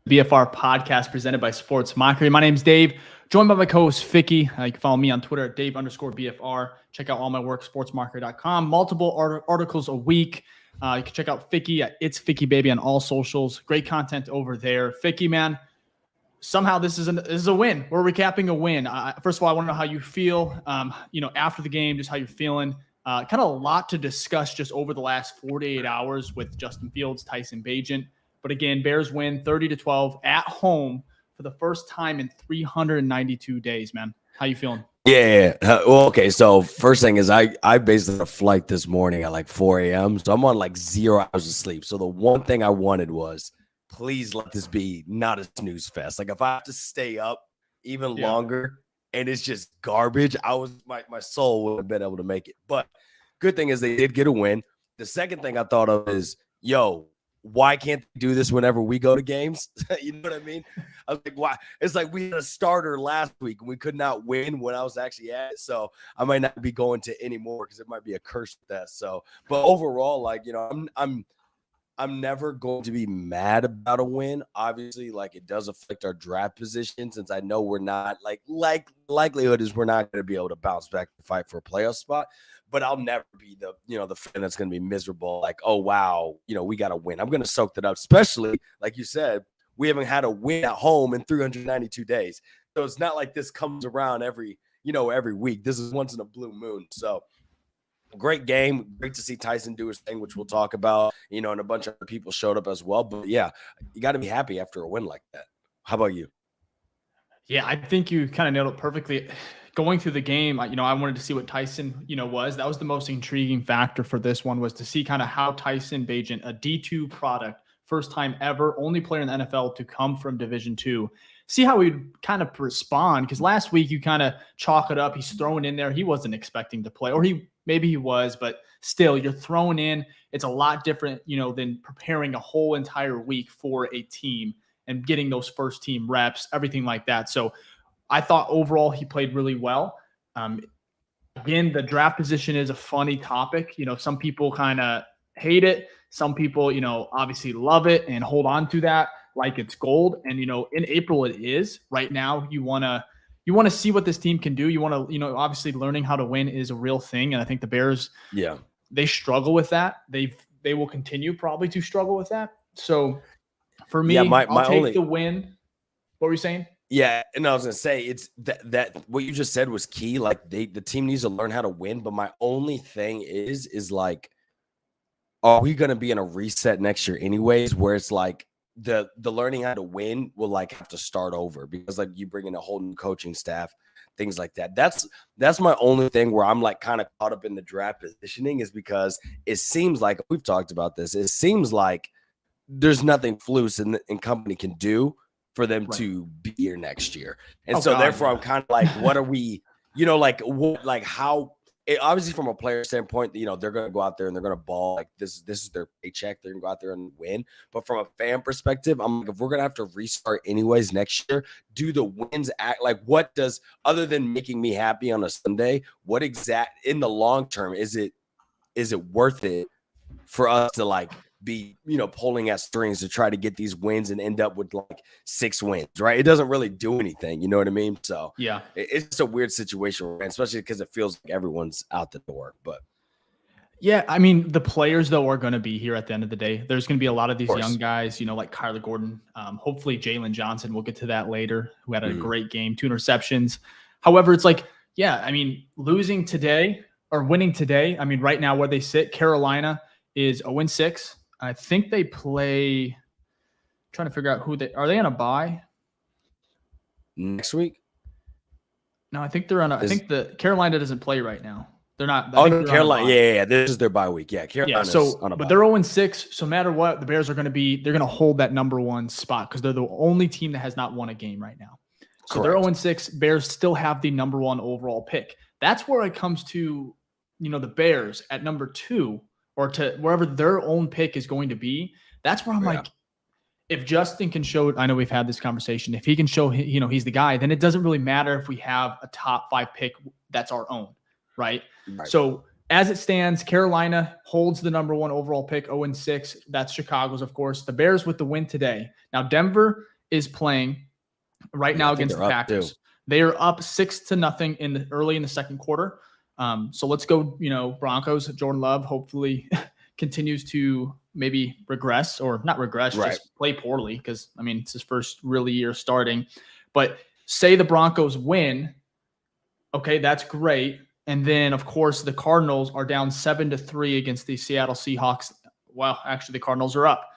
BFR podcast presented by Sports Mockery. My name's Dave, joined by my co-host Ficky. You can follow me on Twitter at Dave_BFR. Check out all my work, sportsmockery.com. Multiple articles a week. You can check out Ficky at It's Ficky Baby on all socials. Great content over there. Ficky, man, somehow this is a win. We're recapping a win. First of all, I want to know how you feel, after the game, just how you're feeling. Kind of a lot to discuss just over the last 48 hours with Justin Fields, Tyson Bagent. But again, Bears win 30-12 at home for the first time in 392 days, man. How you feeling? Yeah. Well, okay. So first thing is I basically had a flight this morning at like 4 a.m. So I'm on like 0 hours of sleep. So the one thing I wanted was, please let this be not a snooze fest. Like if I have to stay up even longer and it's just garbage, my soul would have been able to make it. But good thing is they did get a win. The second thing I thought of is, why can't they do this whenever we go to games? You know what I mean? I was like, why? It's like we had a starter last week and we could not win when I was actually at it. So I might not be going to anymore because it might be a curse with that. So, but overall, I'm never going to be mad about a win. Obviously, it does affect our draft position since I know we're not likelihood is we're not going to be able to bounce back and fight for a playoff spot. But I'll never be the fan that's going to be miserable. Like, oh, wow, we got to win. I'm going to soak that up, especially like you said, we haven't had a win at home in 392 days. So it's not like this comes around every week. This is once in a blue moon. So great game. Great to see Tyson do his thing, which we'll talk about, and a bunch of other people showed up as well. But yeah, you got to be happy after a win like that. How about you? Yeah, I think you kind of nailed it perfectly. Going through the game, I wanted to see what Tyson, was. That was the most intriguing factor for this one, was to see kind of how Tyson Bagent, a D2 product, first time ever, only player in the NFL to come from Division II, see how he'd kind of respond. Because last week you kind of chalk it up. He's thrown in there. He wasn't expecting to play, or maybe he was, but still, you're thrown in. It's a lot different, than preparing a whole entire week for a team and getting those first team reps, everything like that. So I thought overall he played really well. Again, the draft position is a funny topic. Some people kind of hate it. Some people, obviously love it and hold on to that like it's gold. And, in April it is. Right now, you want to see what this team can do. You want to, obviously learning how to win is a real thing. And I think the Bears, they struggle with that. They will continue probably to struggle with that. So for me, I'll take the win. What were you saying? Yeah, and I was gonna say it's that what you just said was key. Like the team needs to learn how to win. But my only thing is like, are we gonna be in a reset next year anyways? Where it's like the learning how to win will have to start over because you bring in a whole new coaching staff, things like that. That's my only thing where I'm kind of caught up in the draft positioning is because it seems like we've talked about this. It seems like there's nothing Flus and company can do for them to be here next year. And therefore I'm kind of what are we, how obviously from a player standpoint, they're going to go out there and they're going to ball this is their paycheck. They're going to go out there and win. But from a fan perspective, I'm if we're going to have to restart anyways next year, do the wins act what does, other than making me happy on a Sunday, what exact in the long term, is it worth it for us to be pulling at strings to try to get these wins and end up with 6 wins, right? It doesn't really do anything, you know what I mean? So yeah, it's just a weird situation, especially because it feels like everyone's out the door. But yeah, I mean, the players though are going to be here at the end of the day. There's going to be a lot of these young guys, like Kyler Gordon, hopefully Jaylen Johnson, we'll get to that later, who had a great game, 2 interceptions. However, it's losing today or winning today, right now where they sit, Carolina is 0-6. I think they play. Trying to figure out are they on a bye next week? No, I think they're on. I think the Carolina doesn't play right now. They're not. Carolina. Yeah. This is their bye week. Yeah, Carolina. Yeah. But they're 0-6. So no matter what, the Bears are going to be. They're going to hold that number 1 spot because they're the only team that has not won a game right now. So they're 0-6. Bears still have the number 1 overall pick. That's where it comes to, the Bears at number 2. Or to wherever their own pick is going to be, that's where I'm if Justin can show, I know we've had this conversation, if he can show, he's the guy, then it doesn't really matter if we have a top 5 pick that's our own, right? So as it stands, Carolina holds the number 1 overall pick, 0-6. That's Chicago's, of course. The Bears with the win today. Now, Denver is playing right now against the Packers. Too. They are up 6-0 early in the second quarter. So let's go, Broncos. Jordan Love hopefully continues to maybe regress, or not regress, just play poorly, because it's his first really year starting. But say the Broncos win, okay, that's great. And then of course the Cardinals are down 7-3 against the Seattle Seahawks. Well, actually the Cardinals are up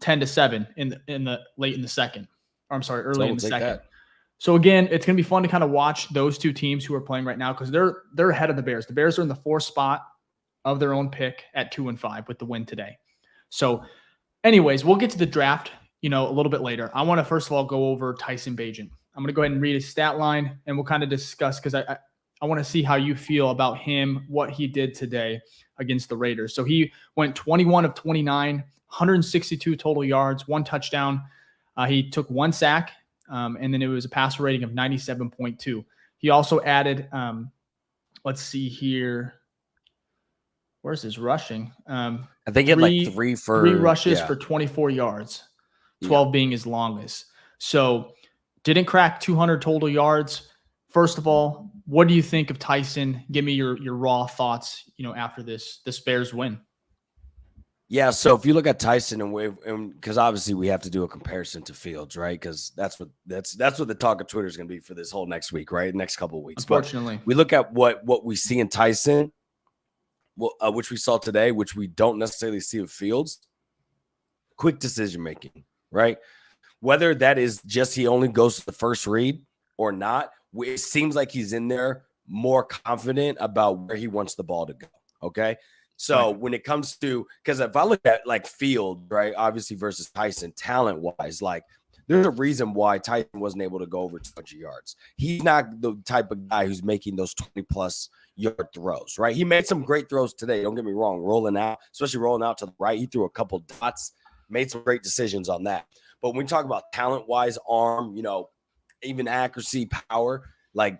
10-7 in the late in the second. Or I'm sorry, early in the second. So again, it's going to be fun to kind of watch those two teams who are playing right now, because they're ahead of the Bears. The Bears are in the 4th spot of their own pick at 2-5 with the win today. So anyways, we'll get to the draft, a little bit later. I want to first of all go over Tyson Bagent. I'm going to go ahead and read his stat line, and we'll kind of discuss, because I want to see how you feel about him, what he did today against the Raiders. So he went 21 of 29, 162 total yards, 1 touchdown. He took 1 sack. And then it was a passer rating of 97.2. He also added, let's see here. Where's his rushing? I think he had like 3 rushes for 24 yards, 12 being his longest. So didn't crack 200 total yards. First of all, what do you think of Tyson? Give me your raw thoughts, after this Bears win. Yeah, so if you look at Tyson, and because obviously we have to do a comparison to Fields, right? Because that's what the talk of Twitter is going to be for this whole next week, right? Next couple of weeks. Unfortunately, but we look at what we see in Tyson, which we saw today, which we don't necessarily see with Fields. Quick decision making, right? Whether that is just he only goes to the first read or not, it seems like he's in there more confident about where he wants the ball to go. Okay. So when it comes to, because if I look at like Field, right, obviously versus Tyson, talent wise, like there's a reason why Tyson wasn't able to go over 200 yards. He's not the type of guy who's making those 20+ yard throws, right? He made some great throws today. Don't get me wrong, rolling out, especially rolling out to the right. He threw a couple dots, made some great decisions on that. But when we talk about talent wise, arm, even accuracy, power, like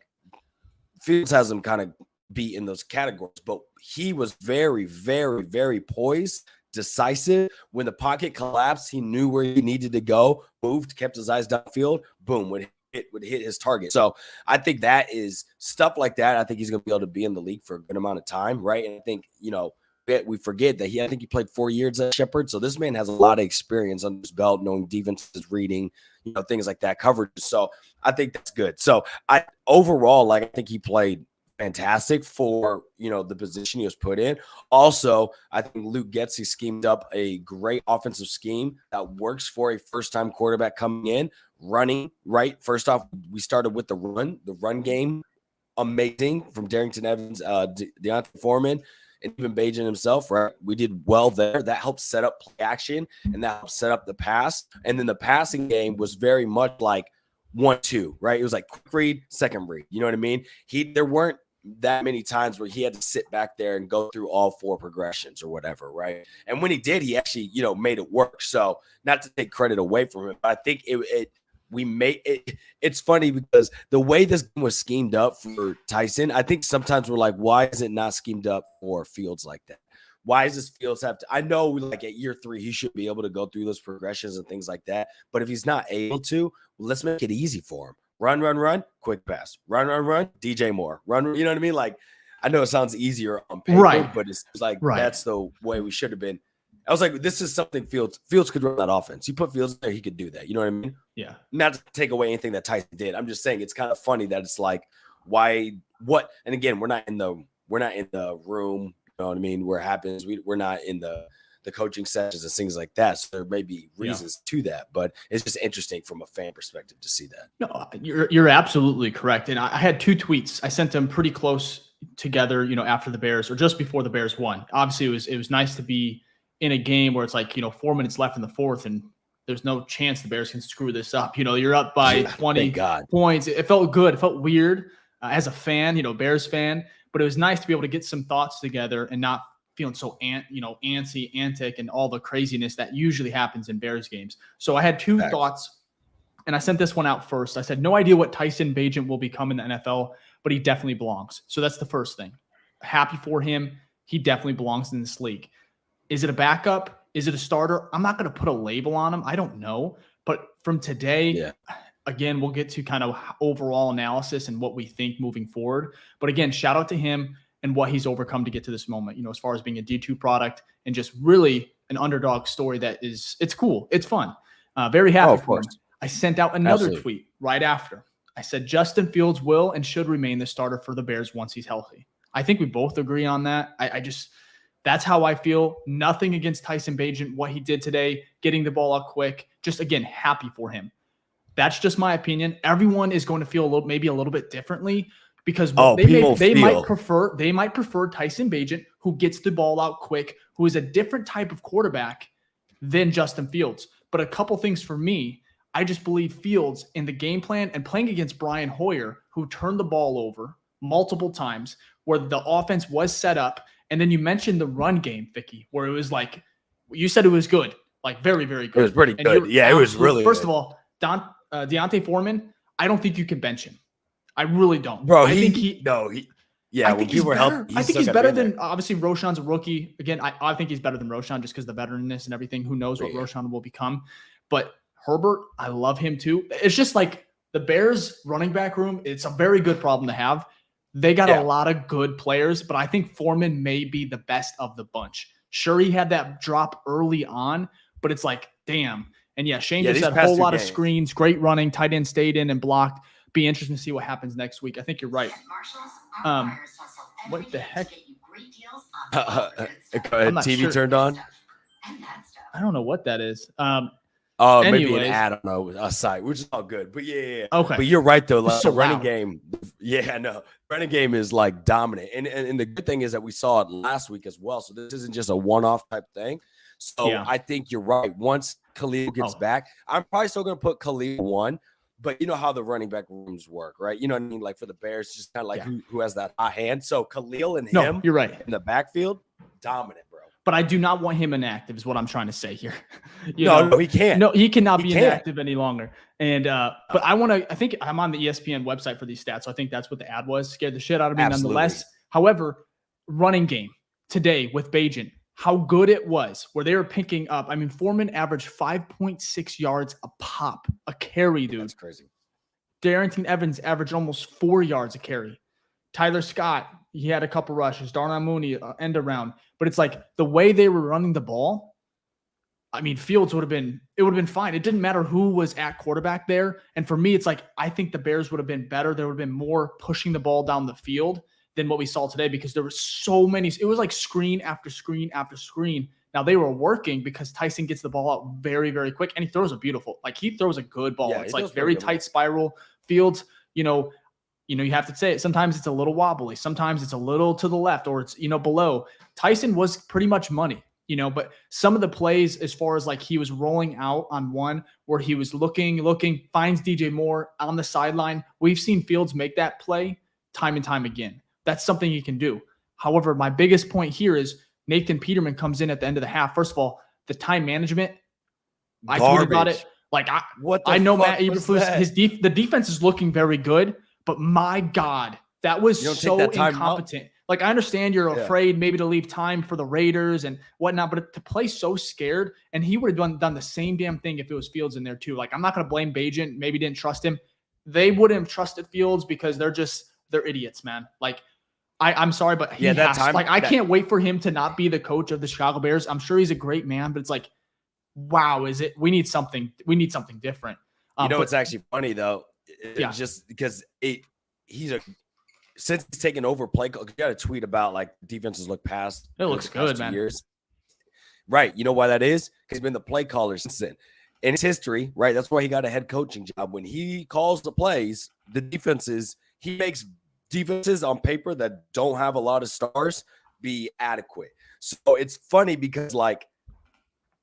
Fields has him kind of be in those categories, but he was very, very, very poised, decisive. When the pocket collapsed, he knew where he needed to go, moved, kept his eyes downfield, boom, would hit his target. So I think that is stuff like that. I think he's going to be able to be in the league for a good amount of time, right? And I think, we forget that I think he played 4 years at Shepherd. So this man has a lot of experience under his belt, knowing defenses, reading, things like that, coverage. So I think that's good. So I think he played fantastic for the position he was put in. Also, I think Luke Getsy schemed up a great offensive scheme that works for a first-time quarterback coming in, running right. First off, we started with the run game, amazing from Darrington Evans, Deontay Foreman, and even Bagent himself. Right, we did well there. That helped set up play action, and that helped set up the pass. And then the passing game was very much like 1-2, right? It was like quick read, second read. You know what I mean? There weren't that many times where he had to sit back there and go through all 4 progressions or whatever, right? And when he did, he actually, made it work. So not to take credit away from him, but I think it's funny because the way this game was schemed up for Tyson, I think sometimes we're like, why is it not schemed up for Fields like that? Why does Fields have to? I know like at year 3, he should be able to go through those progressions and things like that. But if he's not able to, let's make it easy for him. Run, quick pass. Run, DJ Moore. Run, you know what I mean? Like, I know it sounds easier on paper, right, but it's like that's the way we should have been. I was like, this is something Fields could run that offense. You put Fields there, he could do that. You know what I mean? Yeah. Not to take away anything that Tyson did. I'm just saying it's kind of funny that it's like, why, what? And again, we're not in the room. You know what I mean? Where it happens. We're not in the coaching sessions and things like that. So there may be reasons to that, but it's just interesting from a fan perspective to see that. No, you're absolutely correct. And I had 2 tweets. I sent them pretty close together, after the Bears or just before the Bears won. Obviously it was nice to be in a game where it's like, 4 minutes left in the 4th and there's no chance the Bears can screw this up. You're up by 20 points. It felt good. It felt weird as a fan, Bears fan, but it was nice to be able to get some thoughts together and not feeling so antsy, antic, and all the craziness that usually happens in Bears games. So I had 2 thoughts, and I sent this one out first. I said, no idea what Tyson Bagent will become in the NFL, but he definitely belongs. So that's the first thing. Happy for him. He definitely belongs in this league. Is it a backup? Is it a starter? I'm not going to put a label on him. I don't know. But from today, Yeah. again, we'll get to kind of overall analysis and what we think moving forward. But again, shout out to him and what he's overcome to get to this moment, as far as being a D2 product and just really an underdog story it's cool. It's fun. Very happy for him. I sent out another tweet right after. I said, Justin Fields will and should remain the starter for the Bears once he's healthy. I think we both agree on that. That's how I feel. Nothing against Tyson Bagent, what he did today, getting the ball out quick. Just, again, happy for him. That's just my opinion. Everyone is going to feel maybe a little bit differently because they might prefer Tyson Bagent, who gets the ball out quick, who is a different type of quarterback than Justin Fields. But a couple things for me, I just believe Fields in the game plan and playing against Brian Hoyer, who turned the ball over multiple times, where the offense was set up. And then you mentioned the run game, Ficky, where it was like, you said it was good, like very, very good. It was pretty good. Yeah, it was really First good. of all, Deontay Foreman, I don't think you can bench him. I really don't. Bro, I think he's better than, obviously, Roshan's a rookie. Again, I think he's better than Roshan just because the veteranness and everything. Who knows what Roshan will become. But Herbert, I love him too. It's just like the Bears running back room, it's a very good problem to have. They got a lot of good players, but I think Foreman may be the best of the bunch. Sure, he had that drop early on, but it's like, damn. And Shane just said a whole lot of screens, great running, tight end stayed in and blocked. Be interesting to see what happens next week. I think you're right. What the heck? TV turned on? I don't know what that is. Maybe an ad on a site, which is all good. But yeah. Okay. But you're right, though. Like, so the running game, running game is like dominant. And the good thing is that we saw it last week as well. So this isn't just a one-off type thing. So I think you're right. Once Khalil gets back, I'm probably still going to put Khalil one. But you know how the running back rooms work, right? You know what I mean? Like for the Bears, just kind of like who has that hot hand. So Khalil and him, you're right, in the backfield, dominant, bro. But I do not want him inactive, is what I'm trying to say here. No, he can't. No, he cannot be inactive any longer. And but I think I'm on the ESPN website for these stats. So I think that's what the ad was. Scared the shit out of me nonetheless. However, running game today with Bagent, how good it was, where they were picking up. I mean, Foreman averaged 5.6 yards a pop, a carry, dude. That's crazy. Darrington Evans averaged almost 4 yards a carry. Tyler Scott, he had a couple rushes. Darnell Mooney, end around. But it's like the way they were running the ball, I mean, Fields would have been fine. It didn't matter who was at quarterback there. And for me, it's like, I think the Bears would have been better. There would have been more pushing the ball down the field than what we saw today, because there were so many. It was like screen after screen after screen. Now they were working because Tyson gets the ball out very, very quick, and he throws he throws a good ball. It's like very tight spiral. Fields, you have to say it. Sometimes it's a little wobbly. Sometimes it's a little to the left, or it's, below. Tyson was pretty much money, but some of the plays, as far as like he was rolling out on one where he was looking, finds DJ Moore on the sideline. We've seen Fields make that play time and time again. That's something he can do. However, my biggest point here is Nathan Peterman comes in at the end of the half. First of all, the time management, I tweeted about it. Like, I know Matt Eberflus, the defense is looking very good, but my God, that was so incompetent. Like, I understand you're afraid maybe to leave time for the Raiders and whatnot, but to play so scared, and he would have done the same damn thing if it was Fields in there too. Like, I'm not going to blame Bagent. Maybe didn't trust him. They wouldn't have trusted Fields because they're idiots, man. Like, I'm sorry, but I can't wait for him to not be the coach of the Chicago Bears. I'm sure he's a great man, but it's like, wow, we need something different. It's actually funny though. It's just because since he's taken over play, you got a tweet about like defenses look past. It looks good, man. Years. Right. You know why that is? Because he's been the play caller since then. In his history, right? That's why he got a head coaching job. When he calls the plays, the defenses, he makes defenses on paper that don't have a lot of stars be adequate. So it's funny because like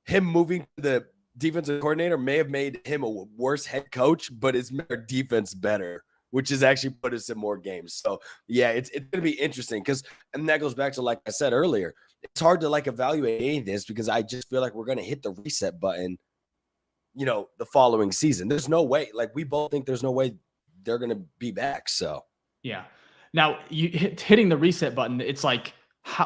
him moving to the defensive coordinator may have made him a worse head coach, but it's made our defense better, which has actually put us in more games. So yeah, it's going to be interesting and that goes back to, like I said earlier, it's hard to like evaluate any of this because I just feel like we're going to hit the reset button, the following season. There's no way, like we both think there's no way they're going to be back. So yeah. Now, hitting the reset button, it's like,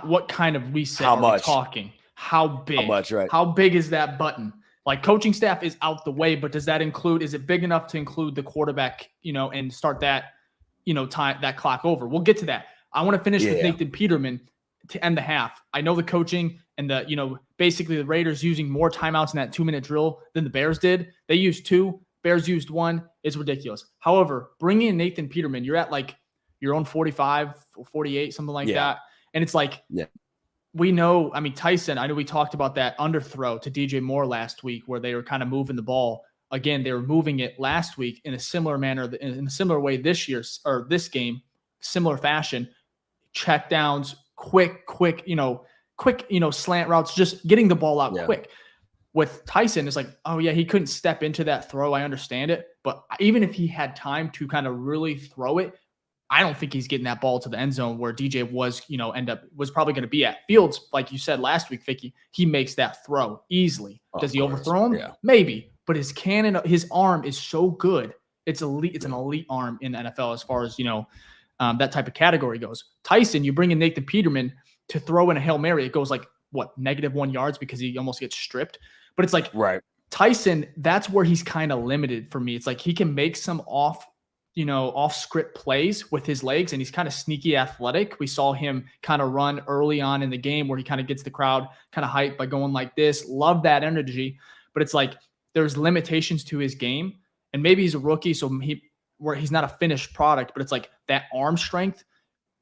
what kind of reset are we talking? How big? How much, right? How big is that button? Like coaching staff is out the way, but does that include, is it big enough to include the quarterback, and start that, time, that clock over? We'll get to that. I want to finish with Nathan Peterman to end the half. I know the coaching and basically the Raiders using more timeouts in that 2-minute drill than the Bears did. They used 2, Bears used 1. It's ridiculous. However, bringing in Nathan Peterman, you're at like your own 45 or 48, something like that. And it's like, we know, I mean, Tyson, I know we talked about that underthrow to DJ Moore last week where they were kind of moving the ball. Again, they were moving it last week in a similar manner, in a similar way this year, or this game, similar fashion. Check downs, quick, slant routes, just getting the ball out quick. With Tyson, it's like, oh yeah, he couldn't step into that throw. I understand it. But even if he had time to kind of really throw it, I don't think he's getting that ball to the end zone where DJ was, was probably going to be at. Fields, like you said last week, Ficky, he makes that throw easily. Does he overthrow him? Yeah. Maybe. But his arm is so good. It's elite. It's an elite arm in the NFL as far as, that type of category goes. Tyson, you bring in Nathan Peterman to throw in a Hail Mary. It goes like, -1 yards because he almost gets stripped. But it's like, Tyson, that's where he's kind of limited for me. It's like he can make some off script plays with his legs, and he's kind of sneaky athletic. We saw him kind of run early on in the game where he kind of gets the crowd kind of hyped by going like this. Love that energy. But it's like there's limitations to his game, and maybe he's a rookie, so he's not a finished product, but it's like that arm strength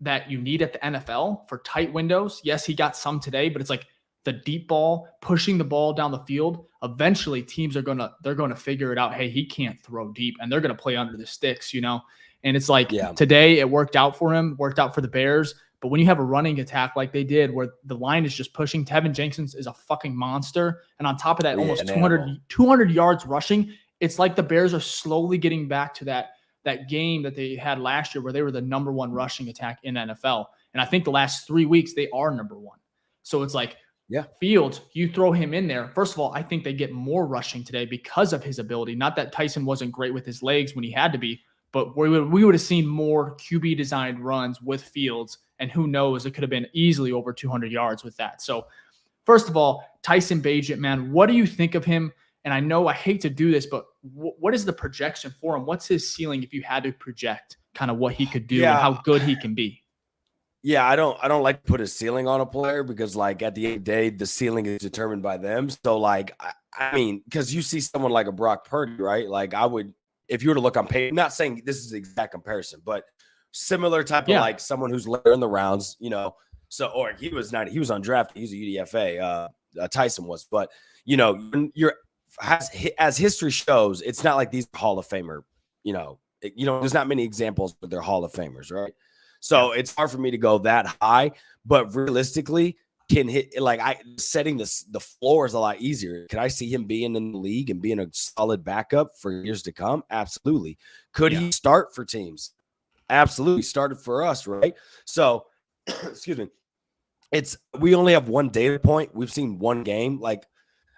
that you need at the NFL for tight windows. Yes, he got some today, but it's like the deep ball, pushing the ball down the field. Eventually teams are going to figure it out. Hey, he can't throw deep, and they're going to play under the sticks, And it's like today it worked out for him, worked out for the Bears. But when you have a running attack like they did, where the line is just pushing, Tevin Jenkins is a fucking monster. And on top of that, almost 200 yards rushing. It's like the Bears are slowly getting back to that game that they had last year where they were the number 1 rushing attack in NFL. And I think the last 3 weeks they are number 1. So it's like, Fields, you throw him in there. First of all, I think they get more rushing today because of his ability. Not that Tyson wasn't great with his legs when he had to be, but we would have seen more QB designed runs with Fields. And who knows, it could have been easily over 200 yards with that. So first of all, Tyson Bagent, man, what do you think of him? And I know I hate to do this, but what is the projection for him? What's his ceiling if you had to project kind of what he could do and how good he can be? Yeah, I don't like to put a ceiling on a player because, like, at the end of the day, the ceiling is determined by them. So, like, I mean, because you see someone like a Brock Purdy, right? Like, I would, if you were to look on paper, I'm not saying this is the exact comparison, but similar type of like someone who's later in the rounds, So, or he was undrafted. He's a UDFA. Tyson was, but you're as history shows, it's not like these Hall of Famer. There's not many examples, but they're Hall of Famers, right? So it's hard for me to go that high, but realistically, can hit setting the floor is a lot easier. Can I see him being in the league and being a solid backup for years to come? Absolutely. Could he start for teams? Absolutely. Started for us, right? So, excuse me. We only have one data point. We've seen one game. Like,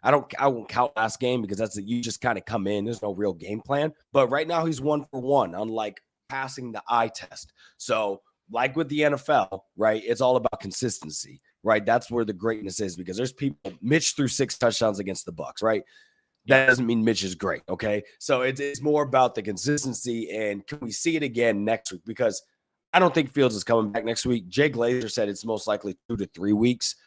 I won't count last game because you just kind of come in. There's no real game plan. But right now he's 1 for 1 on like passing the eye test. So, like with the NFL, right? It's all about consistency, right? That's where the greatness is because there's people. Mitch threw 6 touchdowns against the Bucs, right? That doesn't mean Mitch is great, okay? So it's more about the consistency, and can we see it again next week? Because I don't think Fields is coming back next week. Jay Glazer said it's most likely 2 to 3 weeks,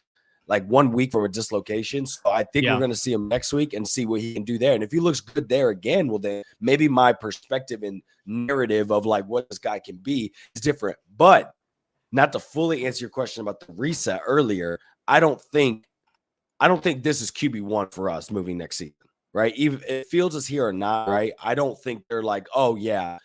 like 1 week from a dislocation. So I think we're going to see him next week and see what he can do there. And if he looks good there again, well, then maybe my perspective and narrative of like what this guy can be is different. But not to fully answer your question about the reset earlier, I don't think this is QB1 for us moving next season, right? Even if Fields is here or not, right? I don't think they're like, oh yeah,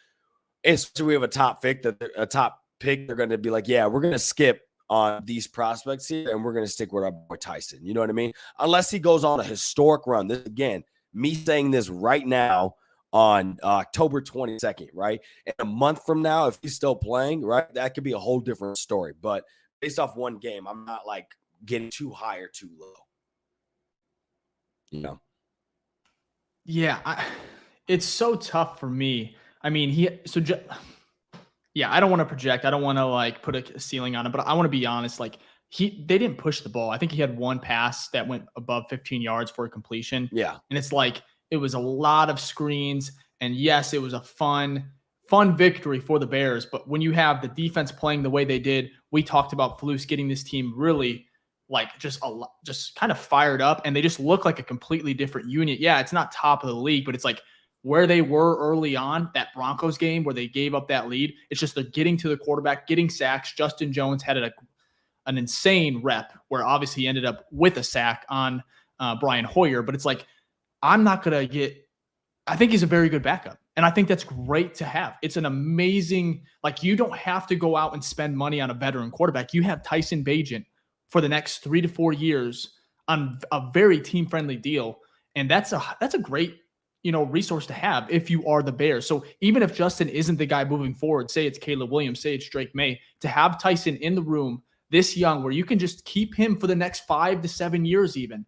especially we have a top pick, they're going to be like, yeah, we're going to skip on these prospects here, and we're going to stick with our boy Tyson. You know what I mean? Unless he goes on a historic run. This again, me saying this right now on October 22nd, right? And a month from now, if he's still playing, right, that could be a whole different story. But based off one game, I'm not like getting too high or too low. Yeah, it's so tough for me. I mean, I don't want to project. I don't want to like put a ceiling on it, but I want to be honest. Like, they didn't push the ball. I think he had one pass that went above 15 yards for a completion. Yeah. And it's like, it was a lot of screens. And yes, it was a fun victory for the Bears. But when you have the defense playing the way they did, we talked about Flus getting this team really like just kind of fired up, and they just look like a completely different unit. Yeah, it's not top of the league, but it's like where they were early on, that Broncos game where they gave up that lead. It's just they're getting to the quarterback, getting sacks. Justin Jones had an insane rep where obviously he ended up with a sack on Brian Hoyer, but it's like, I think he's a very good backup. And I think that's great to have. It's an amazing, like, you don't have to go out and spend money on a veteran quarterback. You have Tyson Bagent for the next 3 to 4 years on a very team-friendly deal. And that's a great, resource to have if you are the Bears. So even if Justin isn't the guy moving forward, say it's Caleb Williams, say it's Drake May, to have Tyson in the room this young where you can just keep him for the next 5 to 7 years even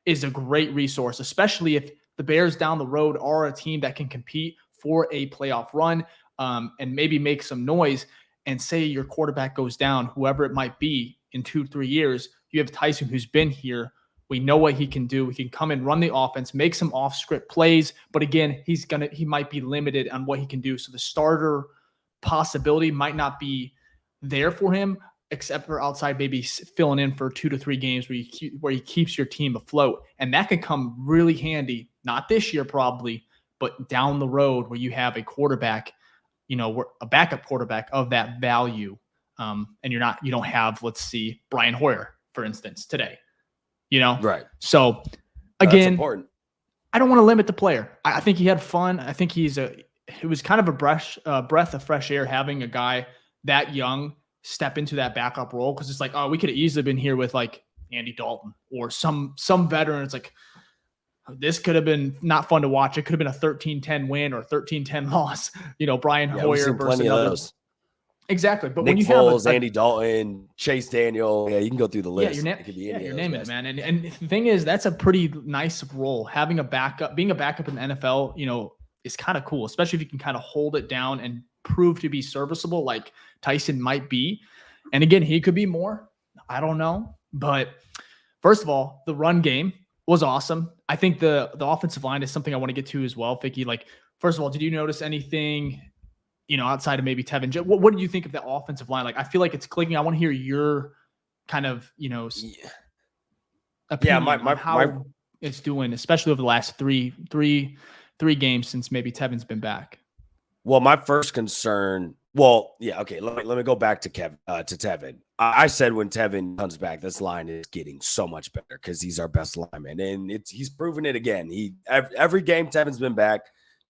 is a great resource, especially if the Bears down the road are a team that can compete for a playoff run and maybe make some noise. And say your quarterback goes down, whoever it might be, in 2-3 years, you have Tyson who's been here. We know what he can do. He can come and run the offense, make some off-script plays. But again, he might be limited on what he can do. So the starter possibility might not be there for him, except for outside maybe filling in for 2 to 3 games where he keeps your team afloat. And that could come really handy, not this year probably, but down the road where you have a quarterback, a backup quarterback of that value. And you don't have, let's see, Brian Hoyer, for instance, today, Right. So again, important. I don't want to limit the player. I think he had fun. I think it was kind of a breath of fresh air having a guy that young step into that backup role. Cause it's like, oh, we could have easily been here with like Andy Dalton or some veteran. It's like, this could have been not fun to watch. It could have been a 13-10 win or 13-10 loss, Brian Hoyer versus another. Exactly. But Nick when you Foles, have Andy Dalton, Chase Daniel, you can go through the list. You're naming it, man. And the thing is, that's a pretty nice role. Having a backup, being a backup in the NFL, is kind of cool, especially if you can kind of hold it down and prove to be serviceable like Tyson might be. And again, he could be more. I don't know. But first of all, the run game was awesome. I think the offensive line is something I want to get to as well, Ficky. Like, first of all, did you notice anything, outside of maybe Tevin? What did you think of the offensive line? Like, I feel like it's clicking. I want to hear your kind of, opinion on how it's doing, especially over the last three games since maybe Tevin's been back. Well, my first concern. Well, yeah, okay. Let me go back to Tevin. I said when Tevin comes back, this line is getting so much better because he's our best lineman, and he's proven it again. Every game Tevin's been back,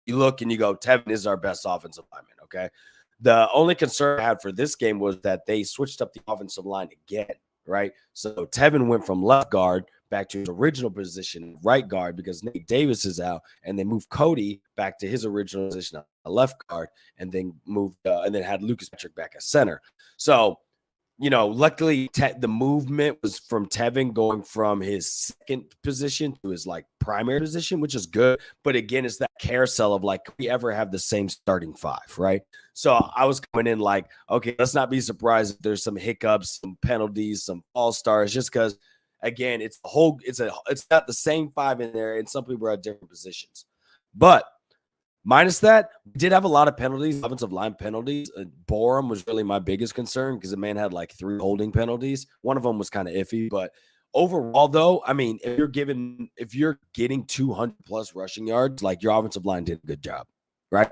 you look and you go, Tevin is our best offensive lineman. Okay. The only concern I had for this game was that they switched up the offensive line again, right? So Tevin went from left guard back to his original position, right guard, because Nate Davis is out, and they moved Cody back to his original position, a left guard, and then had Lucas Patrick back at center. So, luckily the movement was from Tevin going from his second position to his primary position, which is good. But again, it's that carousel of can we ever have the same starting 5, right? So I was coming in okay, let's not be surprised if there's some hiccups, some penalties, some false starts, just because again, it's not the same 5 in there, and some people are at different positions. But minus that, we did have a lot of penalties, offensive line penalties. Borum was really my biggest concern because the man had 3 holding penalties. One of them was kind of iffy, but overall, though, I mean, if you're getting 200 plus rushing yards, your offensive line did a good job, right?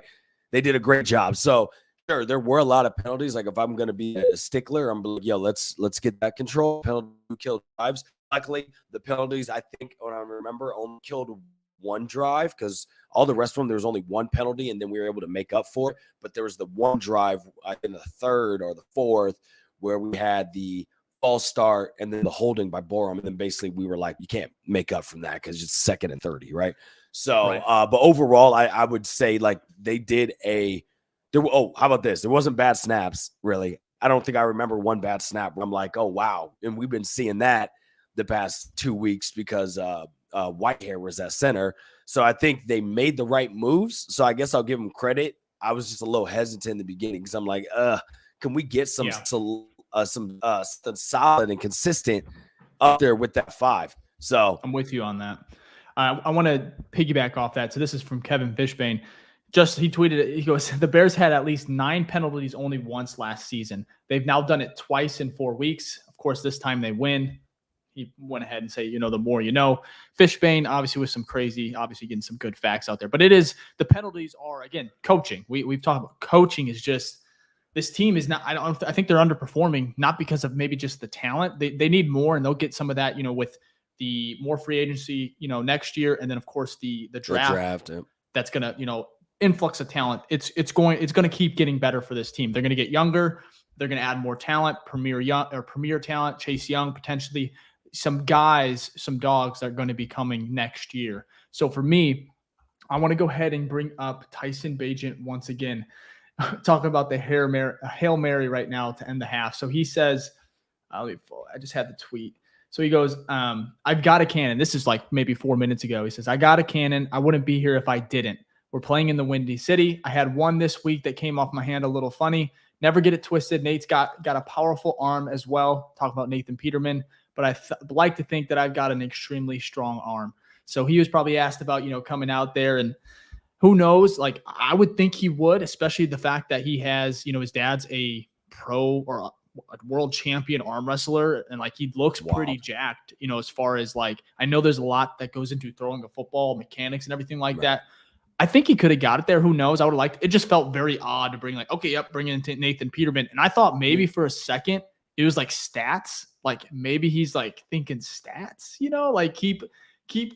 They did a great job. So sure, there were a lot of penalties. If I'm going to be a stickler, I'm like, let's get that control. Penalty killed drives. Luckily, the penalties, I think, when I remember, only killed one drive because all the rest of them, there was only one penalty, and then we were able to make up for it. But there was the one drive in the third or the fourth where we had the false start and then the holding by Borum. And then basically we were like, you can't make up from that because it's 2nd and 30, right? So, right. But overall, I would say they did how about this? There wasn't bad snaps, really. I don't think I remember one bad snap where I'm like, oh, wow. And we've been seeing that the past 2 weeks because Whitehair was at center. So I think they made the right moves. So I guess I'll give them credit. I was just a little hesitant in the beginning because I'm like, can we get some something solid and consistent up there with that 5. So I'm with you on that. I want to piggyback off that. So this is from Kevin Fishbane. He tweeted it. He goes, the Bears had at least 9 penalties only once last season. They've now done it twice in 4 weeks. Of course, this time they win. He went ahead and say, the more you know. Fishbane, obviously, with some crazy, obviously getting some good facts out there. But the penalties are, again, coaching. We've talked about coaching is just, this team is not, I think they're underperforming, not because of maybe just the talent. They need more, and they'll get some of that, with the more free agency, next year. And then, of course, the draft yeah. That's going to, influx of talent. It's going to keep getting better for this team. They're going to get younger. They're going to add more talent, premier talent, Chase Young, potentially some guys, some dogs that are going to be coming next year. So for me, I want to go ahead and bring up Tyson Bagent once again, talking about the Hail Mary right now to end the half. So he says, I just had the tweet. So he goes, I've got a cannon. This is like maybe 4 minutes ago. He says, I got a cannon. I wouldn't be here if I didn't. We're playing in the Windy City. I had one this week that came off my hand a little funny. Never get it twisted. Nate's got a powerful arm as well. Talk about Nathan Peterman. But I like to think that I've got an extremely strong arm. So he was probably asked about, coming out there, and who knows? Like, I would think he would, especially the fact that he has, his dad's a pro or a world champion arm wrestler, and like he looks pretty jacked, as far as like, I know there's a lot that goes into throwing a football, mechanics and everything like that. I think he could have got it there. Who knows? I would have liked it. Just felt very odd to bring bring in Nathan Peterman. And I thought maybe for a second it was like stats. Like maybe he's like thinking stats, like keep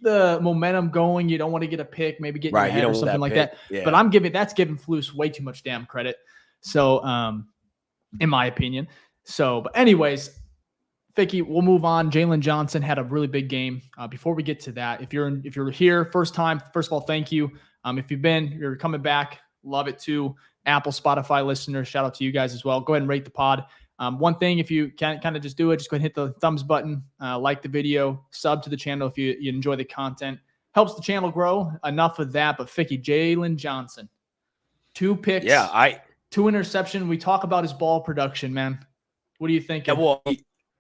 the momentum going. You don't want to get a pick, maybe get in your head or something like that. Yeah. But that's giving Flus way too much damn credit. So, in my opinion. So, but anyways, Ficky, we'll move on. Jaylen Johnson had a really big game. Before we get to that, if you're here first time, first of all, thank you. If you're coming back, love it too. Apple, Spotify listeners, shout out to you guys as well. Go ahead and rate the pod. One thing, if you can kind of just do it, just go ahead and hit the thumbs button, like the video, sub to the channel if you enjoy the content. Helps the channel grow. Enough of that. But Ficky, Jaylen Johnson, 2 picks, 2 interceptions. We talk about his ball production, man. What do you think? Yeah, well,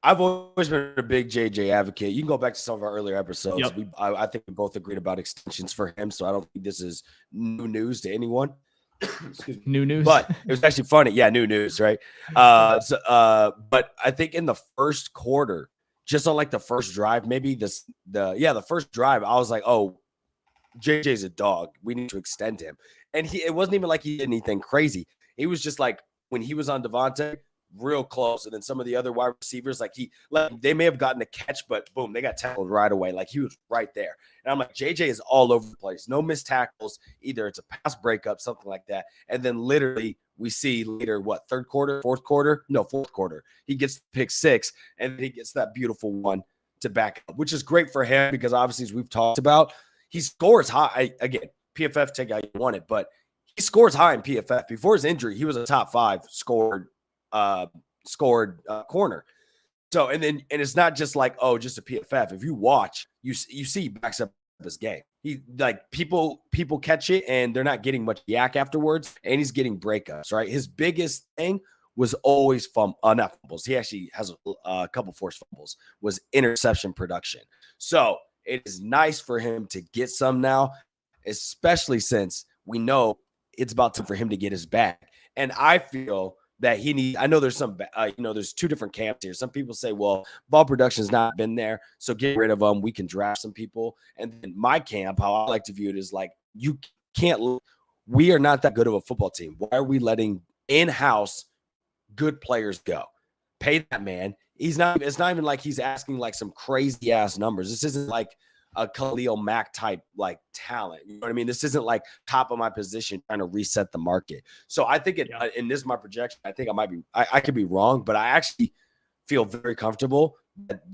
I've always been a big JJ advocate. You can go back to some of our earlier episodes. Yep. I think we both agreed about extensions for him, so I don't think this is new news to anyone. New news, but it was actually funny. Yeah, new news, right? But I think in the first quarter, just on like the first drive, maybe the first drive, I was like, oh, JJ's a dog. We need to extend him. And it wasn't even like he did anything crazy. He was just like, when he was on Devontae, real close, and then some of the other wide receivers, they may have gotten a catch, but boom, they got tackled right away. Like he was right there, and I'm like, JJ is all over the place. No missed tackles, either it's a pass breakup, something like that, and then literally we see later, fourth quarter, he gets pick 6, and he gets that beautiful one to back up, which is great for him because obviously, as we've talked about, he scores high. Again, PFF take how you want it, but he scores high in PFF. Before his injury, he was a top 5 scored corner. So and it's not just like, oh, just a PFF. If you watch, you see he backs up his game. He like people catch it and they're not getting much yak afterwards, and he's getting breakups, right? His biggest thing was always not fumbles. He actually has a couple forced fumbles, was interception production. So it is nice for him to get some now, especially since we know it's about time for him to get his back. And I feel that I know there's some, there's 2 different camps here. Some people say, well, ball production's not been there, so get rid of them. We can draft some people. And then my camp, how I like to view it, is like, we are not that good of a football team. Why are we letting in-house good players go? Pay that man. It's not even like he's asking like some crazy ass numbers. This isn't like a Khalil Mack type like talent. You know what I mean? This isn't like top of my position trying to reset the market. So I think and this is my projection. I think I could be wrong, but I actually feel very comfortable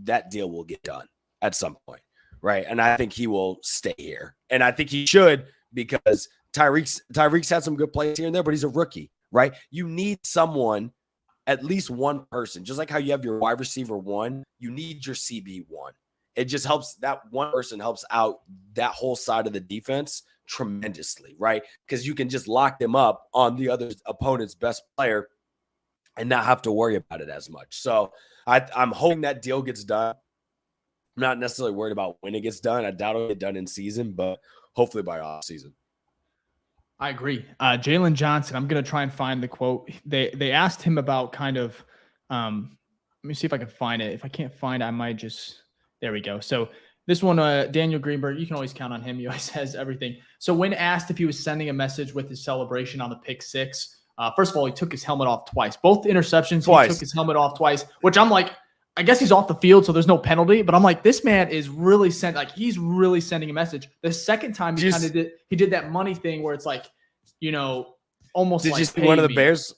that deal will get done at some point. Right. And I think he will stay here. And I think he should, because Tyreek's had some good plays here and there, but he's a rookie, right? You need someone, at least one person, just like how you have your wide receiver 1, you need your CB 1. It just helps, that one person helps out that whole side of the defense tremendously, right? Because you can just lock them up on the other opponent's best player and not have to worry about it as much. So I'm hoping that deal gets done. I'm not necessarily worried about when it gets done. I doubt it'll get done in season, but hopefully by off season. I agree. Jaylen Johnson, I'm going to try and find the quote. They asked him about kind of, let me see if I can find it. If I can't find it, I might just, there we go. So this one, Daniel Greenberg, you can always count on him. He always has everything. So when asked if he was sending a message with his celebration on the pick six, first of all, he took his helmet off twice. Both interceptions, he took his helmet off twice, which I'm like, I guess he's off the field, so there's no penalty. But I'm like, this man is really he's really sending a message. The second time he kind of did that money thing where it's like, almost. Did like you see one of the Bears?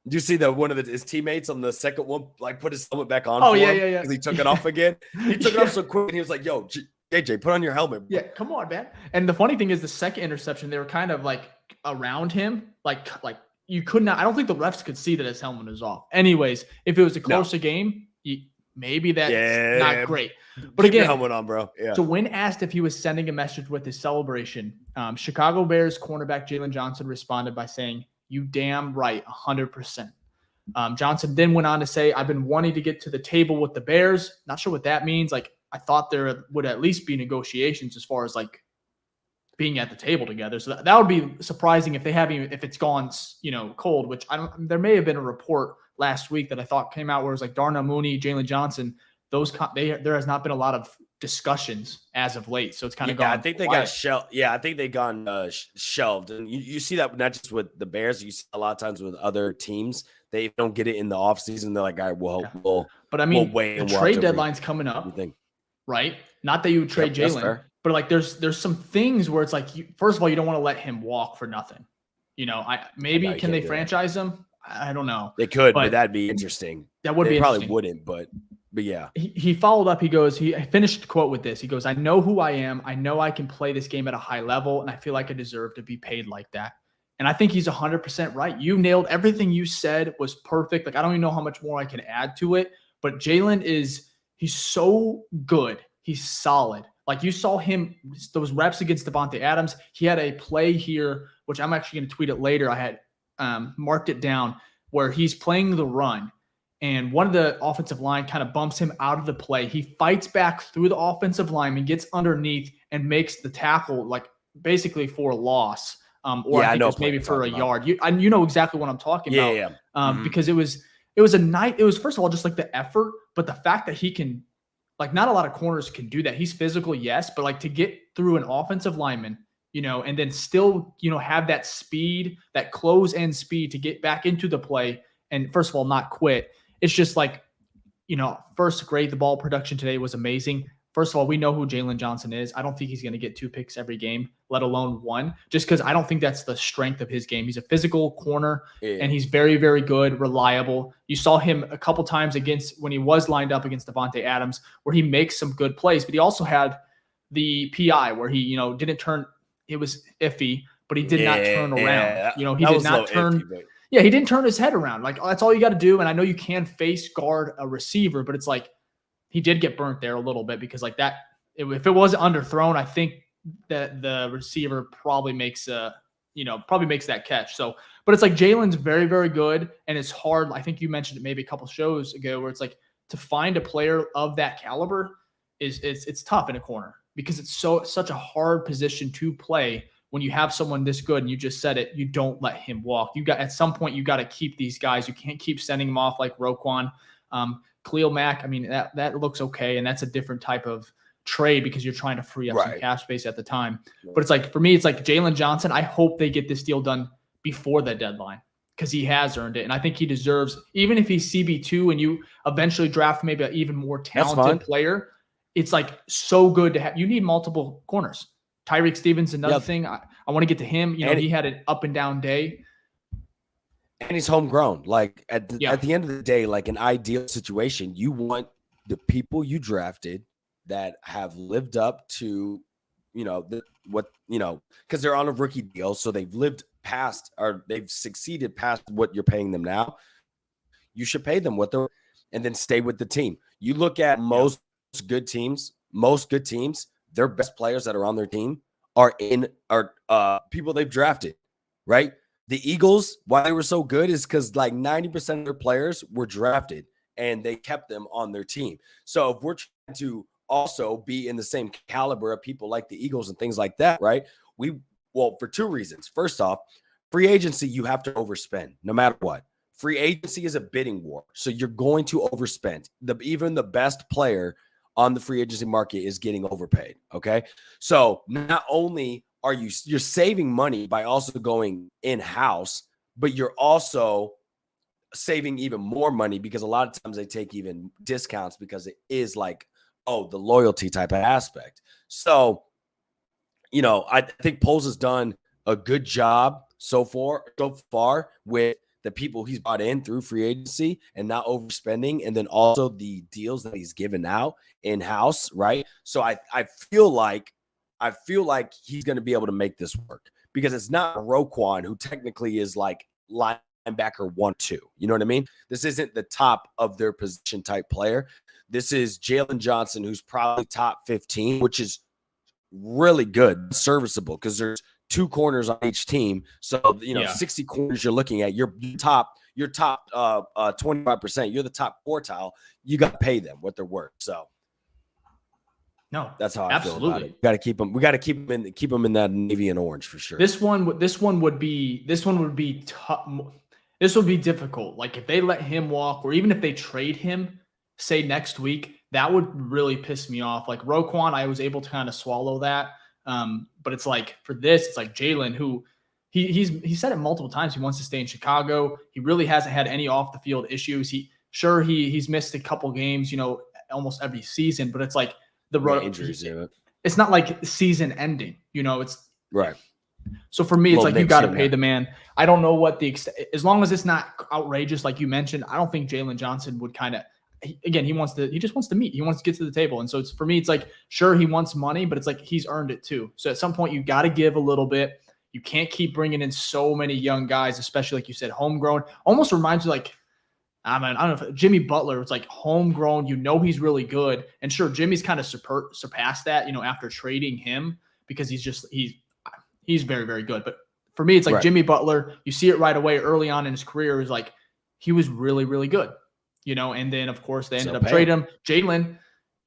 Did you see one of his teammates on the second one like put his helmet back on? Oh yeah. Because he took it off again. He took it off so quick, and he was like, "Yo, JJ, put on your helmet." Yeah, come on, man. And the funny thing is, the second interception, they were kind of like around him, like you could not. I don't think the refs could see that his helmet was off. Anyways, if it was a closer game, maybe that's not great. But keep again, your helmet on, bro. Yeah. So when asked if he was sending a message with his celebration, Chicago Bears cornerback Jaylen Johnson responded by saying, "You damn right, 100%." Johnson then went on to say, "I've been wanting to get to the table with the Bears." Not sure what that means. Like, I thought there would at least be negotiations as far as like being at the table together. So that would be surprising if they haven't, if it's gone, cold, which there may have been a report last week that I thought came out where it was like Darnell Mooney, Jaylen Johnson, there has not been a lot of discussions as of late. So it's kind of gone. I think they got shelved. Yeah, I think they gone shelved. And you see that not just with the Bears, you see a lot of times with other teams. They don't get it in the offseason. They're like, all right, we'll but I mean, we'll the trade deadline's coming up, right? Not that you would trade Jaylen, but like there's some things where it's like, first of all, you don't want to let him walk for nothing. Maybe can they franchise him? I don't know. They could, but that'd be interesting. That would be probably wouldn't, but yeah. He followed up. He goes, he finished the quote with this. He goes, "I know who I am. I know I can play this game at a high level, and I feel like I deserve to be paid like that." And I think he's 100% right. You nailed everything you said was perfect. Like, I don't even know how much more I can add to it, but Jaylen he's so good. He's solid. Like, you saw him, those reps against Davante Adams. He had a play here, which I'm actually going to tweet it later. I had marked it down, where he's playing the run, and one of the offensive line kind of bumps him out of the play. He fights back through the offensive lineman, gets underneath, and makes the tackle, like basically for a loss. Or I think it was maybe for a yard. You know exactly what I'm talking about. Yeah. Because it was first of all just like the effort, but the fact that he can, like, not a lot of corners can do that. He's physical, yes, but like to get through an offensive lineman, and then still, have that speed, that close end speed to get back into the play. And first of all, not quit. It's just like, first grade, the ball production today was amazing. First of all, we know who Jaylen Johnson is. I don't think he's going to get 2 picks every game, let alone 1, just because I don't think that's the strength of his game. He's a physical corner, and he's very, very good, reliable. You saw him a couple times when he was lined up against Davante Adams, where he makes some good plays, but he also had the PI where he, didn't turn. It was iffy, but he did not turn around. He did not turn. Yeah, he didn't turn his head around. Like, that's all you got to do. And I know you can face guard a receiver, but it's like, he did get burnt there a little bit because like that, if it wasn't underthrown, I think that the receiver probably makes that catch. So, but it's like Jaylen's very, very good, and it's hard. I think you mentioned it maybe a couple shows ago where it's like to find a player of that caliber it's tough in a corner because it's such a hard position to play when you have someone this good. And you just said it, you don't let him walk. At some point you got to keep these guys. You can't keep sending them off like Roquan. Khalil Mack, I mean, that looks okay, and that's a different type of trade because you're trying to free up some cap space at the time. But it's like, for me, it's like Jaylen Johnson, I hope they get this deal done before the deadline because he has earned it. And I think he deserves, even if he's CB2 and you eventually draft maybe an even more talented player, it's like so good to have. You need multiple corners. Tyreek Stevens, another thing. I want to get to him. He had an up and down day. And he's homegrown. Like at the end of the day, like an ideal situation, you want the people you drafted that have lived up to, because they're on a rookie deal. So they've lived past, or they've succeeded past what you're paying them now. You should pay them and then stay with the team. You look at most good teams, their best players that are on their team are people they've drafted, right? The Eagles, why they were so good is because like 90% of their players were drafted and they kept them on their team. So if we're trying to also be in the same caliber of people like the Eagles and things like that, right? Well, for two reasons. First off, free agency, you have to overspend no matter what. Free agency is a bidding war. So you're going to overspend. Even the best player on the free agency market is getting overpaid. Okay. So not only are you're saving money by also going in-house, but you're also saving even more money because a lot of times they take even discounts because it is like, oh, the loyalty type of aspect. So, I think Poles has done a good job so far with the people he's brought in through free agency and not overspending, and then also the deals that he's given out in-house, right? So I feel like he's going to be able to make this work because it's not Roquan, who technically is like linebacker 1-2. You know what I mean? This isn't the top of their position type player. This is Jaylen Johnson, who's probably top 15, which is really good, serviceable, because there's 2 corners on each team. So, 60 corners you're looking at, your top 25%, you're the top quartile. You got to pay them what they're worth. So no, that's how I absolutely feel about it. We got to keep them in that navy and orange for sure. This one would be tough. This would be difficult. Like if they let him walk, or even if they trade him, say next week, that would really piss me off. Like Roquan, I was able to kind of swallow that. But it's like for this, it's like Jaylen, who he said it multiple times. He wants to stay in Chicago. He really hasn't had any off the field issues. He's missed a couple games, almost every season, but it's like injuries. It's not like season ending, it's right. So for me, it's like you got to pay the man. I don't know what as long as it's not outrageous, like you mentioned, I don't think Jaylen Johnson would he just wants to meet. He wants to get to the table. And so for me, it's like, sure, he wants money, but it's like he's earned it too. So at some point you got to give a little bit. You can't keep bringing in so many young guys, especially like you said, homegrown. Almost reminds you like, I don't know if Jimmy Butler, it's like homegrown, he's really good. And sure, Jimmy's kind of surpassed that, after trading him because he's very, very good. But for me, it's like Jimmy Butler, you see it right away early on in his career is like, he was really, really good. And then of course they ended up trading him. Jaylen,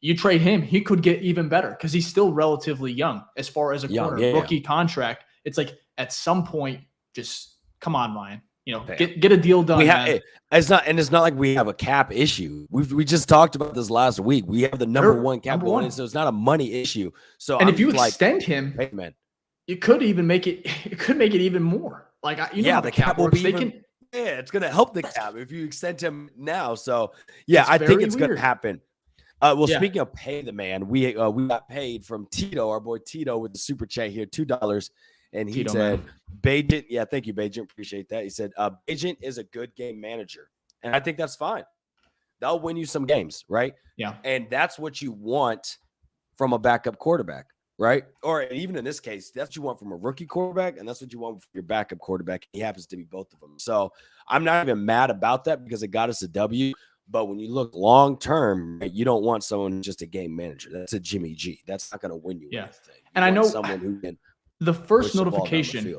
you trade him, he could get even better because he's still relatively young as far as a corner rookie contract. It's like at some point, just come on, Ryan. Get a deal done. It's not like we have a cap issue. We just talked about this last week. We have the number one cap going in, so it's not a money issue. So if you extend him, hey man, you could even make it. It could make it even more. Like the cap will be. It's going to help the cap if you extend him now. So, I think it's going to happen. Speaking of pay the man, we got paid from Tito, our boy Tito, with the super chat here, $2. And he said, Bagent, thank you, Bagent. Appreciate that. He said, Bagent is a good game manager. And I think that's fine. They'll win you some games, right? Yeah. And that's what you want from a backup quarterback. Right? Or even in this case, that's what you want from a rookie quarterback, and that's what you want from your backup quarterback. He happens to be both of them. So I'm not even mad about that because it got us a W. But when you look long term, you don't want someone who's just a game manager. That's a Jimmy G. That's not going to win you anything. And I know someone who can the first notification.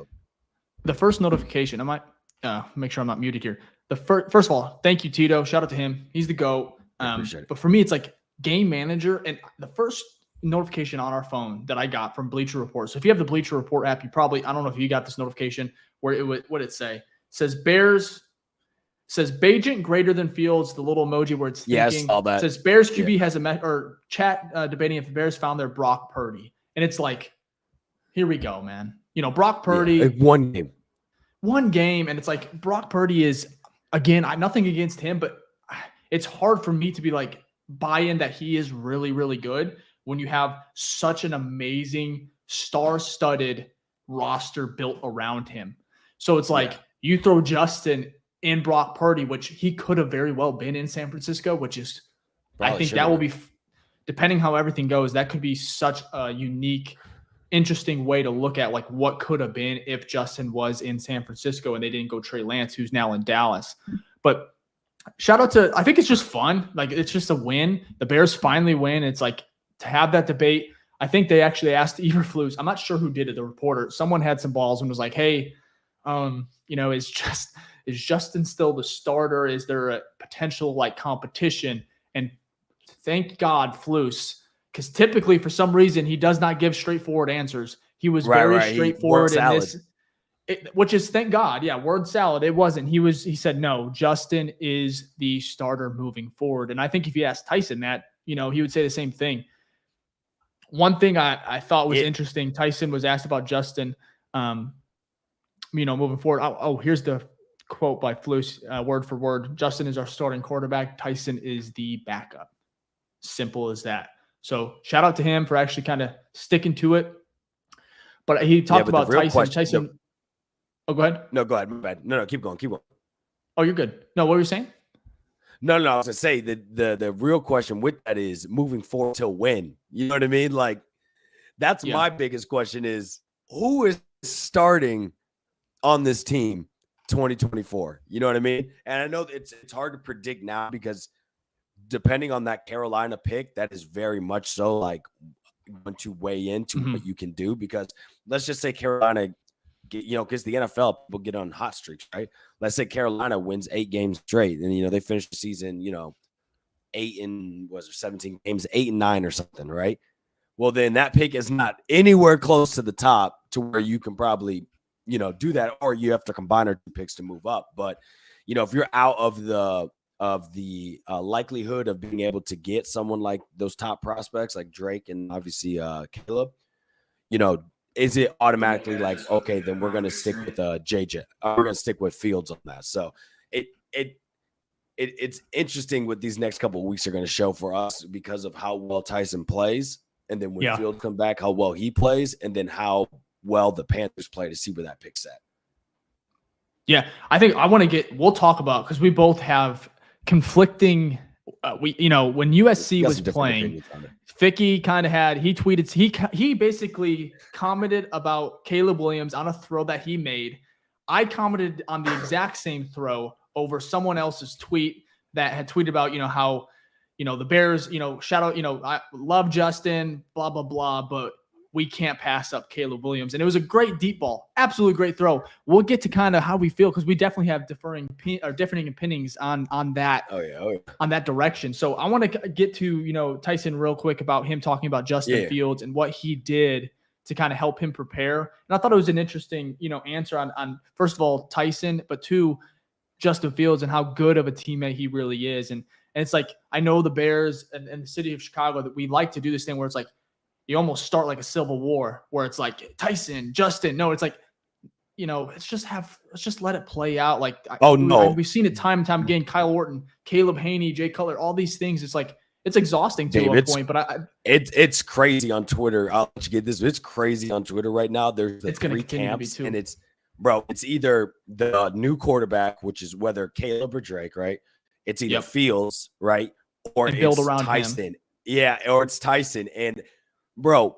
I might make sure I'm not muted here. First of all, thank you, Tito. Shout out to him. He's the GOAT. But for me, it's like game manager, and the first notification on our phone that I got from Bleacher Report. So if you have the Bleacher Report app, I don't know if you got this notification where what it say? It says Bagent greater than Fields, the little emoji where it's thinking. Yes, all that. It says Bears QB has or chat debating if the Bears found their Brock Purdy. And it's like, here we go, man. Brock Purdy. One game. And it's like Brock Purdy is, again, nothing against him, but it's hard for me to be like, buy in that he is really, really good when you have such an amazing star-studded roster built around him. So it's like you throw Justin in Brock Purdy, which he could have very well been in San Francisco, which is I think that will be, depending how everything goes, that could be such a unique, interesting way to look at like what could have been if Justin was in San Francisco and they didn't go Trey Lance, who's now in Dallas. But shout out I think it's just fun. Like it's just a win. The Bears finally win. It's like, to have that debate, I think they actually asked Eberflus. I'm not sure who did it, the reporter. Someone had some balls and was like, hey, Is Justin still the starter? Is there a potential like competition? And thank God, Flus, because typically for some reason he does not give straightforward answers. He was very straightforward in this, which is thank God. Yeah, word salad. It wasn't. He said no. Justin is the starter moving forward. And I think if you asked Tyson that, he would say the same thing. One thing I thought was interesting. Tyson was asked about Justin, moving forward. Here's the quote by Flus, word for word. Justin is our starting quarterback. Tyson is the backup. Simple as that. So shout out to him for actually kind of sticking to it. But he talked about Tyson. Oh, go ahead. No, go ahead. My bad. No, keep going. Oh, you're good. No, what were you saying? No. I was gonna say the real question with that is moving forward till when? You know what I mean? Like that's my biggest question is who is starting on this team 2024? You know what I mean? And I know it's hard to predict now because depending on that Carolina pick, that is very much so like going to weigh into what you can do. Because let's just say Carolina, because the NFL will get on hot streaks, right? Let's say Carolina wins 8 games straight, and they finish the season, 17 games, 8-9 or something, right? Well, then that pick is not anywhere close to the top to where you can probably, do that, or you have to combine our 2 picks to move up. But if you're out of the likelihood of being able to get someone like those top prospects like Drake and obviously Caleb, is it automatically like, okay, then we're going to stick with JJ. We're going to stick with Fields on that. So it's interesting what these next couple of weeks are going to show for us because of how well Tyson plays. And then when Fields come back, how well he plays, and then how well the Panthers play to see where that pick's at. Yeah, I think we'll talk about, because we both have conflicting, when USC was playing, Ficky kind of he tweeted, he basically commented about Caleb Williams on a throw that he made. I commented on the exact same throw over someone else's tweet that had tweeted about, how, the Bears, shout out, I love Justin, blah, blah, blah, but we can't pass up Caleb Williams. And it was a great deep ball, absolutely great throw. We'll get to kind of how we feel, because we definitely have differing opinions on that. Oh yeah. On that direction. So I want to get to, Tyson real quick about him talking about Justin Fields and what he did to kind of help him prepare. And I thought it was an interesting, answer on first of all, Tyson, but 2, Justin Fields and how good of a teammate he really is. And it's like, I know the Bears and the city of Chicago that we like to do this thing where it's like, you almost start like a civil war where it's like Tyson, Justin. No, it's like, let's just let it play out. Like, we've seen it time and time again. Kyle Orton, Caleb Haney, Jay Cutler, all these things. It's like, it's exhausting to a point, but it's crazy on Twitter. I'll let you get this. It's crazy on Twitter right now. There's 3 camps, and it's either the new quarterback, which is whether Caleb or Drake, right? It's either Fields, right? Or it's build around Tyson. Him. Yeah, or it's Tyson. And bro,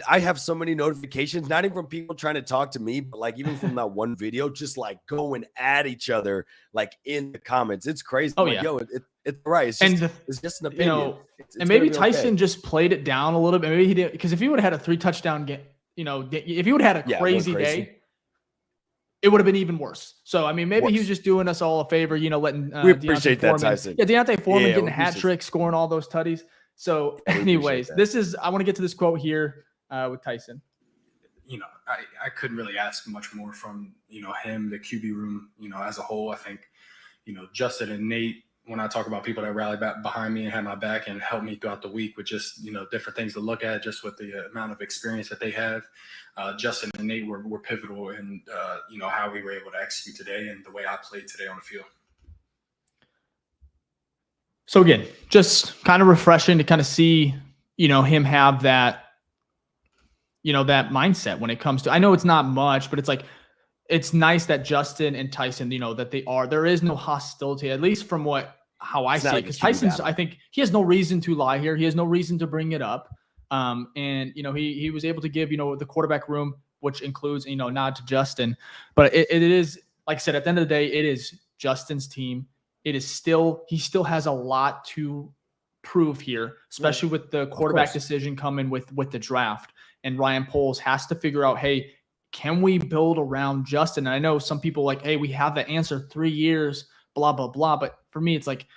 I have so many notifications, not even from people trying to talk to me, but like even from that one video, just like going at each other, like in the comments. It's crazy. Oh, like, yo, it's right. It's just an opinion. And maybe Tyson just played it down a little bit. Maybe he did, because if he would have had a 3 touchdown game, if he would have had a crazy day, it would have been even worse. So, I mean, maybe he was just doing us all a favor, letting we appreciate that, Tyson. Yeah, Deontay Foreman getting a hat trick, scoring all those tutties. So, anyways, I want to get to this quote here with Tyson. I couldn't really ask much more from, him, the QB room, as a whole. I think, Justin and Nate, when I talk about people that rally back behind me and had my back and helped me throughout the week with just, different things to look at, just with the amount of experience that they have. Justin and Nate were pivotal in, how we were able to execute today and the way I played today on the field. So again, just kind of refreshing to kind of see, him have that, that mindset when it comes to, I know it's not much, but it's like, it's nice that Justin and Tyson, that there is no hostility, at least from how I see it. Because Tyson's, I think he has no reason to lie here. He has no reason to bring it up. And, he was able to give, the quarterback room, which includes, nod to Justin. But it is, like I said, at the end of the day, it is Justin's team. He still has a lot to prove here, especially with the quarterback decision coming with the draft. And Ryan Poles has to figure out, hey, can we build around Justin? And I know some people like, hey, we have the answer, 3 years, blah, blah, blah. But for me, it's like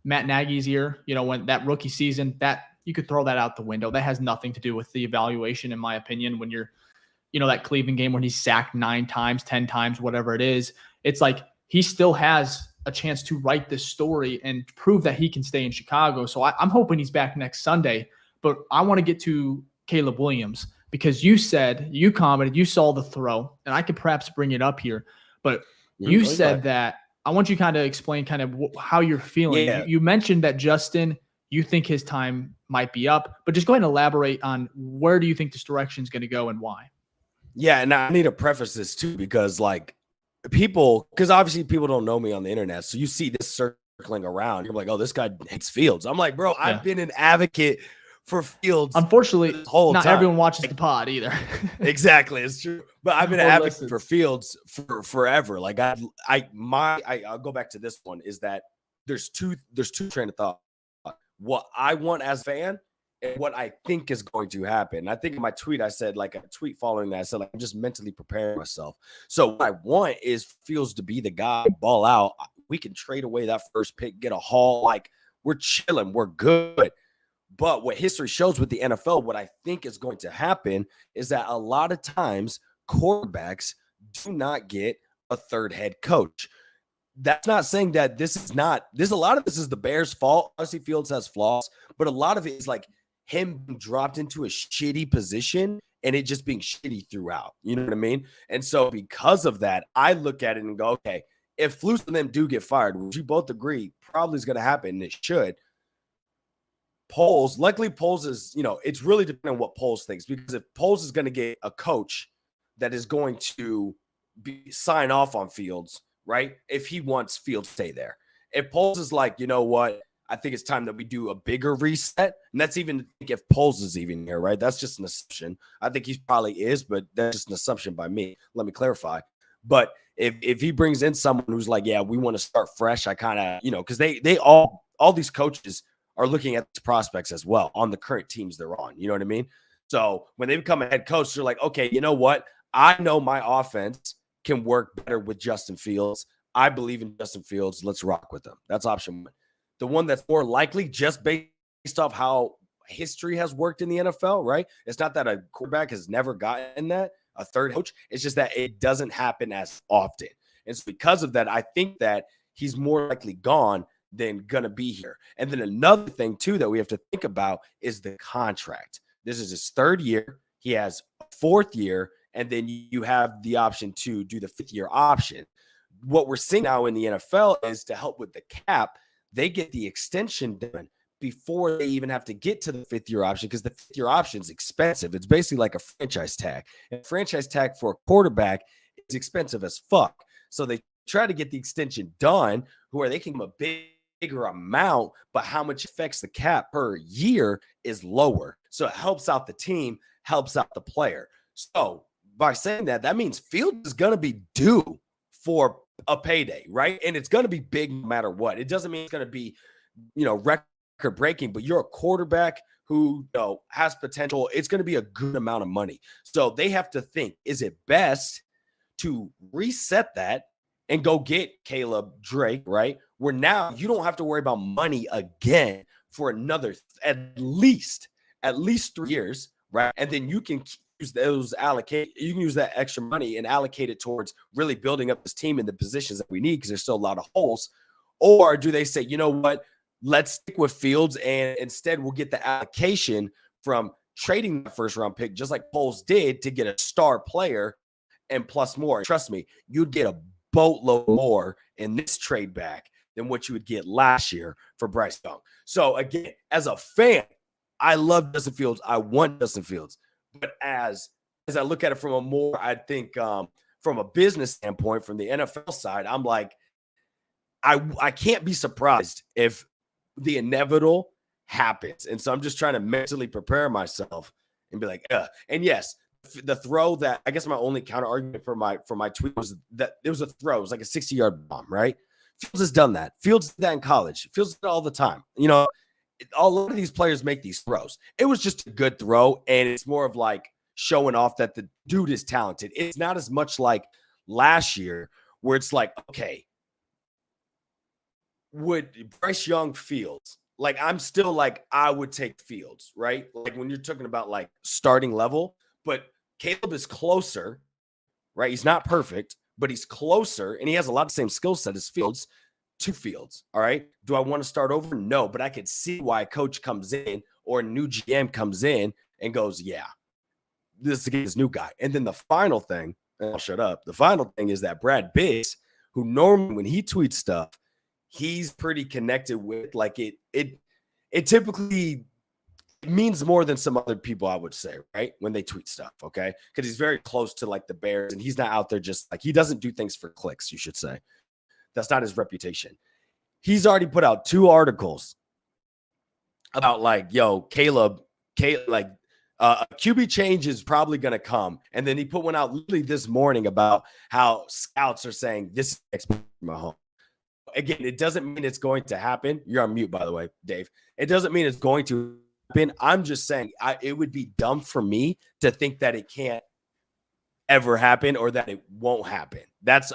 Matt Nagy's year, when that rookie season, that you could throw that out the window. That has nothing to do with the evaluation, in my opinion, when you're, that Cleveland game when he's sacked 9 times, 10 times, whatever it is. It's like he still has a chance to write this story and prove that he can stay in Chicago. So I'm hoping he's back next Sunday. But I want to get to Caleb Williams because you commented, you saw the throw, and I could perhaps bring it up here. But you said that I want you kind of explain kind of how you're feeling. Yeah. You mentioned that Justin, you think his time might be up, but just go ahead and elaborate on where do you think this direction is going to go and why? Yeah, and I need to preface this too because because obviously people don't know me on the internet, so you see this circling around, you're like, oh, this guy hates Fields. I'm like, bro, I've been an advocate for Fields. Unfortunately, not time. Everyone watches the pod either. Exactly, it's true. But I've been an advocate for Fields for forever. Like I'll go back to this one is that there's two train of thought. What I want as a fan and what I think is going to happen. I think in my tweet, I said a tweet following that, I said I'm just mentally preparing myself. So what I want is Fields to be the guy, ball out. We can trade away that first pick, get a haul. We're chilling, we're good. But what history shows with the NFL, what I think is going to happen is that a lot of times quarterbacks do not get a third head coach. That's not saying that a lot of this is the Bears' fault. Obviously, Fields has flaws, but a lot of it is him being dropped into a shitty position and it just being shitty throughout. You know what I mean? And so because of that, I look at it and go, okay, if Flus and them do get fired, which you both agree probably is going to happen, and it should, luckily Poles is, it's really depending on what Poles thinks, because if Poles is going to get a coach that is going to sign off on Fields, right? If he wants Fields to stay there. If Poles is like, you know what? I think it's time that we do a bigger reset. And that's even if Poles is even here, right? That's just an assumption. I think he probably is, but that's just an assumption by me. Let me clarify. But if he brings in someone who's like, yeah, we want to start fresh, I kind of, because they all these coaches are looking at these prospects as well on the current teams they're on. You know what I mean? So when they become a head coach, they're like, okay, you know what? I know my offense can work better with Justin Fields. I believe in Justin Fields. Let's rock with them. That's option one. The one that's more likely, just based off how history has worked in the NFL, right? It's not that a quarterback has never gotten that, a third coach. It's just that it doesn't happen as often. And so because of that, I think that he's more likely gone than going to be here. And then another thing, too, that we have to think about is the contract. This is his 3rd year. He has a 4th year, and then you have the option to do the 5th-year option. What we're seeing now in the NFL is to help with the cap, they get the extension done before they even have to get to the 5th-year option, because the 5th-year option is expensive. It's basically like a franchise tag. And a franchise tag for a quarterback is expensive as fuck. So they try to get the extension done where they can give a bigger amount, but how much affects the cap per year is lower. So it helps out the team, helps out the player. So by saying that, that means Fields is going to be due for a payday, right? And it's going to be big no matter what. It doesn't mean it's going to be, record breaking, but you're a quarterback who has potential. It's going to be a good amount of money. So they have to think, is it best to reset that and go get Caleb Drake, right? Where now you don't have to worry about money again for another at least 3 years, right? And then you can use that extra money and allocate it towards really building up this team in the positions that we need, because there's still a lot of holes. Or do they say, you know what, let's stick with Fields and instead we'll get the allocation from trading the 1st-round pick, just like Poles did, to get a star player and plus more. Trust me, you'd get a boatload more in this trade back than what you would get last year for Bryce Young. So again, as a fan, I love Justin Fields. I want Justin Fields. But as I look at it from a more, I think from a business standpoint, from the NFL side, I'm like, I can't be surprised if the inevitable happens. And so I'm just trying to mentally prepare myself and be like, and yes, the throw that, I guess my only counter argument for my tweet was that it was a throw. It was like a 60-yard bomb, right? Fields has done that. Fields did that in college. Fields did it all the time. A lot of these players make these throws. It was just a good throw, and it's more of like showing off that the dude is talented. It's not as much like last year where it's like, okay, would Bryce Young Fields, like I'm still like, I would take Fields, right? Like when you're talking about like starting level, but Caleb is closer, right? He's not perfect, but he's closer and he has a lot of the same skill set as Fields. Two Fields. All right. Do I want to start over? No, but I could see why a coach comes in or a new GM comes in and goes, yeah, this is a new guy. And then the final thing, and I'll shut up. The final thing is that Brad Biggs, who normally when he tweets stuff, he's pretty connected with like it typically means more than some other people, I would say, right? When they tweet stuff, okay? Because he's very close to like the Bears and he's not out there just like he doesn't do things for clicks, you should say. That's not his reputation. He's already put out 2 articles about like, yo, Caleb, like a QB change is probably going to come. And then he put one out literally this morning about how scouts are saying this is Mahomes. Again, it doesn't mean it's going to happen. You're on mute, by the way, Dave. It doesn't mean it's going to happen. I'm just saying it would be dumb for me to think that it can't ever happen or that it won't happen.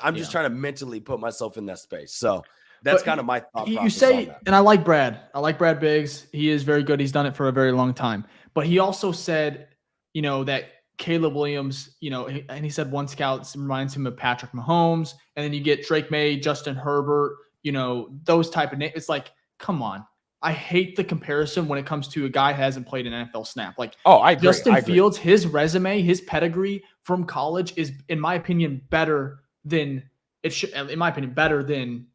I'm just trying to mentally put myself in that space. So that's kind of my thought process. You say, and I like Brad. I like Brad Biggs. He is very good. He's done it for a very long time. But he also said, that Caleb Williams, and he said one scout reminds him of Patrick Mahomes. And then you get Drake May, Justin Herbert, those type of names. It's like, come on. I hate the comparison when it comes to a guy who hasn't played an NFL snap. Like, I agree. Justin Fields, his resume, his pedigree from college is, in my opinion, better than it should. In my opinion, better than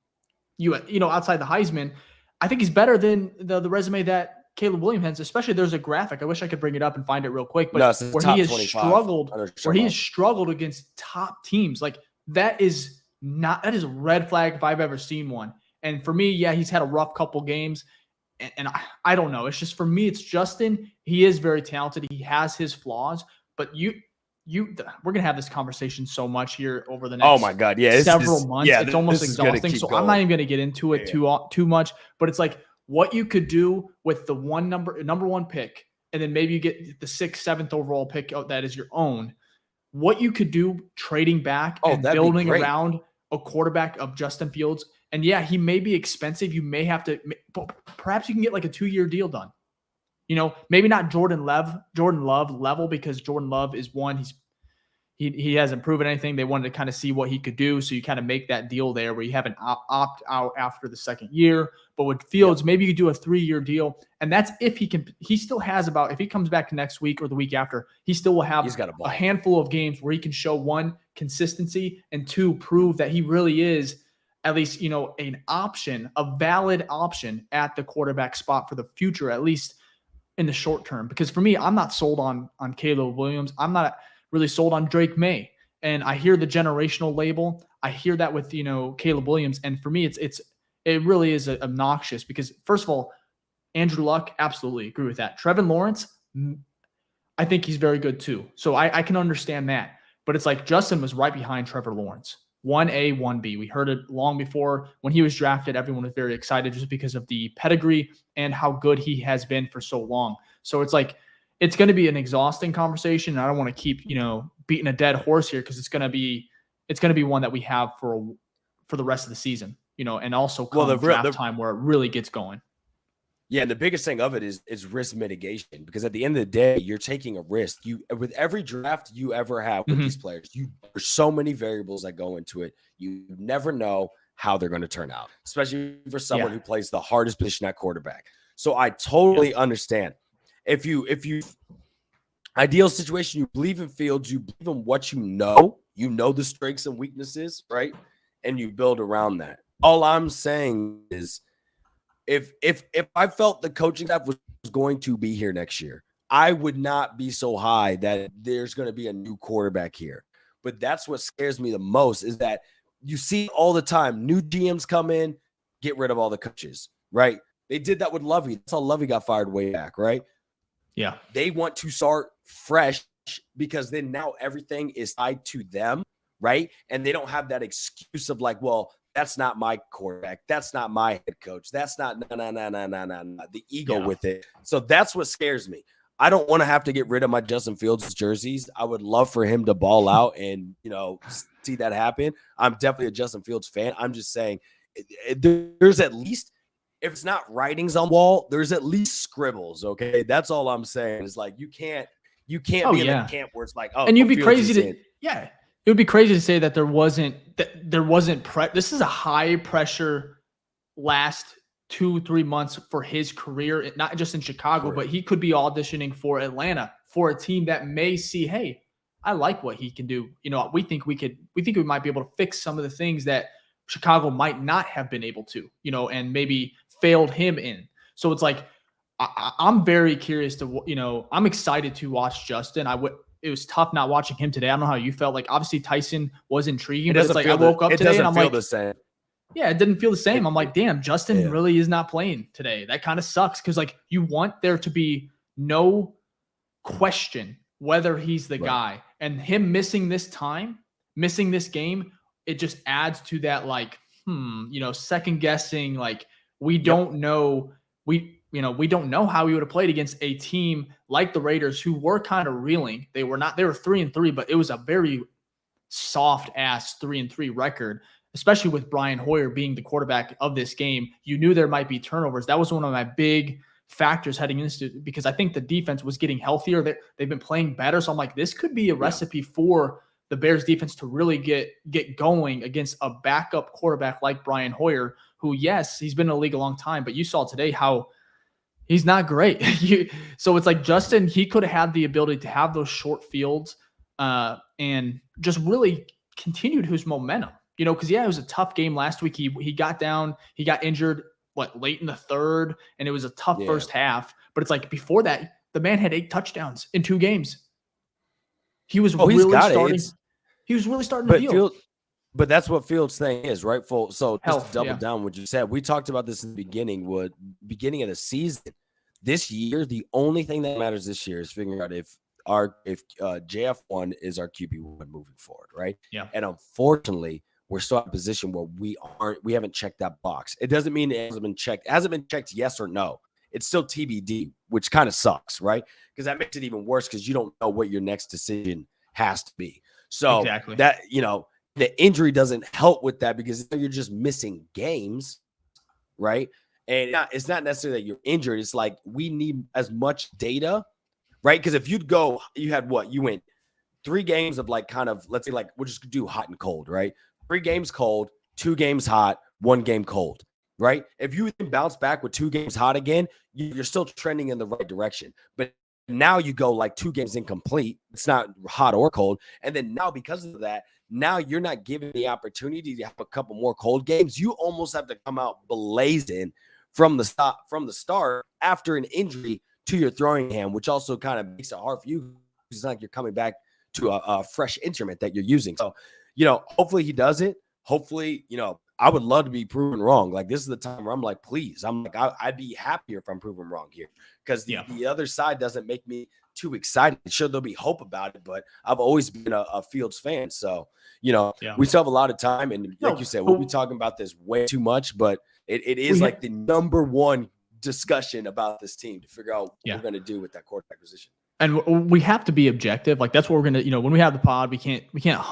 outside the Heisman. I think he's better than the resume that Caleb Williams has. Especially, there's a graphic. I wish I could bring it up and find it real quick. But where he has struggled against top teams, like that is a red flag if I've ever seen one. And for me, yeah, he's had a rough couple games. And I don't know. It's just for me, it's Justin. He is very talented. He has his flaws, but we're gonna have this conversation so much here over the next several months. Yeah, it's almost exhausting. So I'm not even gonna get into it too much. But it's like what you could do with the number 1 pick, and then maybe you get the 6th, 7th overall pick that is your own. What you could do trading back and building around a quarterback of Justin Fields. And yeah, he may be expensive. You may have to, perhaps you can get like a 2-year deal done. Maybe not Jordan Love level, because Jordan Love is one, he hasn't proven anything. They wanted to kind of see what he could do. So you kind of make that deal there where you have an opt out after the 2nd year. But with Fields, maybe you could do a 3-year deal. And that's if he still has if he comes back next week or the week after, he still will have a handful of games where he can show 1, consistency, and 2, prove that he really is at least, an option, a valid option at the quarterback spot for the future, at least in the short term. Because for me, I'm not sold on Caleb Williams. I'm not really sold on Drake May. And I hear the generational label. I hear that with, Caleb Williams. And for me, it really is obnoxious because, first of all, Andrew Luck, absolutely agree with that. Trevor Lawrence, I think he's very good too. So I can understand that. But it's like Justin was right behind Trevor Lawrence. 1A, 1B. We heard it long before when he was drafted. Everyone was very excited just because of the pedigree and how good he has been for so long. So it's like, it's going to be an exhausting conversation. And I don't want to keep, beating a dead horse here because it's going to be one that we have for the rest of the season, and also come draft time where it really gets going. Yeah, and the biggest thing of it is risk mitigation, because at the end of the day, you're taking a risk. With every draft you ever have with these players, there's so many variables that go into it. You never know how they're going to turn out, especially for someone who plays the hardest position at quarterback. So I totally understand. If you ideal situation, you believe in Fields, you believe in what you know the strengths and weaknesses, right? And you build around that. All I'm saying is, if I felt the coaching staff was going to be here next year, I would not be so high that there's going to be a new quarterback here. But that's what scares me the most, is that you see all the time, new GMs come in, get rid of all the coaches, right? They did that with Lovey. That's how Lovey got fired way back, right? Yeah. They want to start fresh because then now everything is tied to them, right? And they don't have that excuse of like, well, that's not my quarterback. That's not my head coach. That's not, no. The ego with it. So that's what scares me. I don't want to have to get rid of my Justin Fields jerseys. I would love for him to ball out and, see that happen. I'm definitely a Justin Fields fan. I'm just saying there's at least, if it's not writings on the wall, there's at least scribbles. Okay. That's all I'm saying. It's like, you can't be in that camp where it's like, oh, and you'd be Fields crazy to, it would be crazy to say that there wasn't this is a high pressure last 2-3 months for his career, not just in Chicago, but he could be auditioning for Atlanta, for a team that may see, hey, I like what he can do. We think we might be able to fix some of the things that Chicago might not have been able to, and maybe failed him in. So it's like, I'm very curious to, I'm excited to watch Justin. It was tough not watching him today. I don't know how you felt. Like, obviously Tyson was intriguing, but it's like I woke up today and I'm like, the same. Yeah, it didn't feel the same. I'm like, damn, Justin really is not playing today. That kind of sucks, because like, you want there to be no question whether he's the guy, and him missing this game, it just adds to that, like, second guessing. Like, we don't know. We don't know how he would have played against a team like the Raiders, who were kind of reeling. They were 3-3, but it was a very soft ass 3-3 record, especially with Brian Hoyer being the quarterback of this game. You knew there might be turnovers. That was one of my big factors heading into it, because I think the defense was getting healthier. They've been playing better. So I'm like, this could be a recipe for the Bears defense to really get going against a backup quarterback like Brian Hoyer, who, yes, he's been in the league a long time, but you saw today how he's not great. So it's like, Justin, he could have had the ability to have those short fields and just really continued his momentum. Because it was a tough game last week. He got down, he got injured late in the third, and it was a tough first half. But it's like, before that, the man had 8 touchdowns in 2 games. He was really starting. He was really starting to feel. But that's what Fields' thing is, right? So just to double down what you said. We talked about this in the beginning of the season. This year, the only thing that matters this year is figuring out if JF1 is our QB1 moving forward, right? Yeah. And unfortunately, we're still in a position where we haven't checked that box. It doesn't mean it hasn't been checked. It hasn't been checked, yes or no. It's still TBD, which kind of sucks, right? Because that makes it even worse, because you don't know what your next decision has to be. So exactly. that, the injury doesn't help with that, because you're just missing games, right? And it's not necessarily that you're injured. It's like, we need as much data, right? Because if you went 3 games of let's say we'll just do hot and cold, right? 3 games cold, 2 games hot, 1 game cold, right? If you then bounce back with 2 games hot again, you're still trending in the right direction. But now you go 2 games incomplete. It's not hot or cold. And then now, because of that, now you're not given the opportunity to have a couple more cold games. You almost have to come out blazing from the start after an injury to your throwing hand, which also kind of makes it hard for you. It's like you're coming back to a fresh instrument that you're using. So, hopefully he does it. Hopefully, I would love to be proven wrong. Like, this is the time where I'm like, please, I'd be happier if I'm proven wrong here, because the other side doesn't make me too excited. Sure, there'll be hope about it, but I've always been a Fields fan. So, we still have a lot of time. And like you said, we'll be talking about this way too much, but it is the number one discussion about this team to figure out what we're going to do with that quarterback position. And we have to be objective. Like, that's what we're going to, when we have the pod, we can't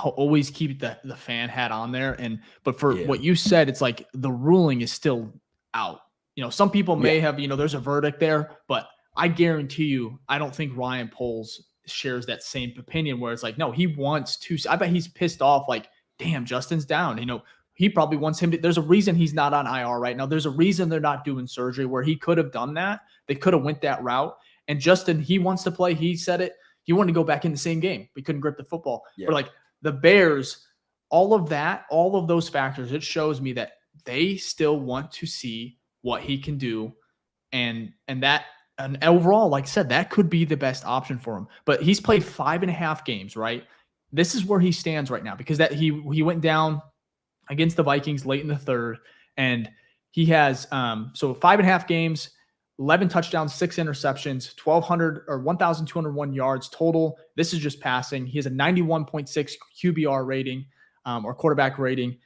always keep the fan hat on there. But for what you said, it's like the ruling is still out. Some people may have, there's a verdict there, but I guarantee you, I don't think Ryan Poles shares that same opinion, where it's like, no, he wants to. I bet he's pissed off. Like, damn, Justin's down. He probably wants him to. There's a reason he's not on IR right now. There's a reason they're not doing surgery, where he could have done that. They could have went that route. And Justin, he wants to play. He said it. He wanted to go back in the same game. We couldn't grip the football. Yeah. But the Bears, all of those factors, it shows me that they still want to see what he can do. And overall, like I said, that could be the best option for him. But he's played 5.5 games, right? This is where he stands right now, because that he went down against the Vikings late in the third, and he has 5.5 games, 11 touchdowns, 6 interceptions, 1,201 yards total. This is just passing. He has a 91.6 QBR rating, or quarterback rating.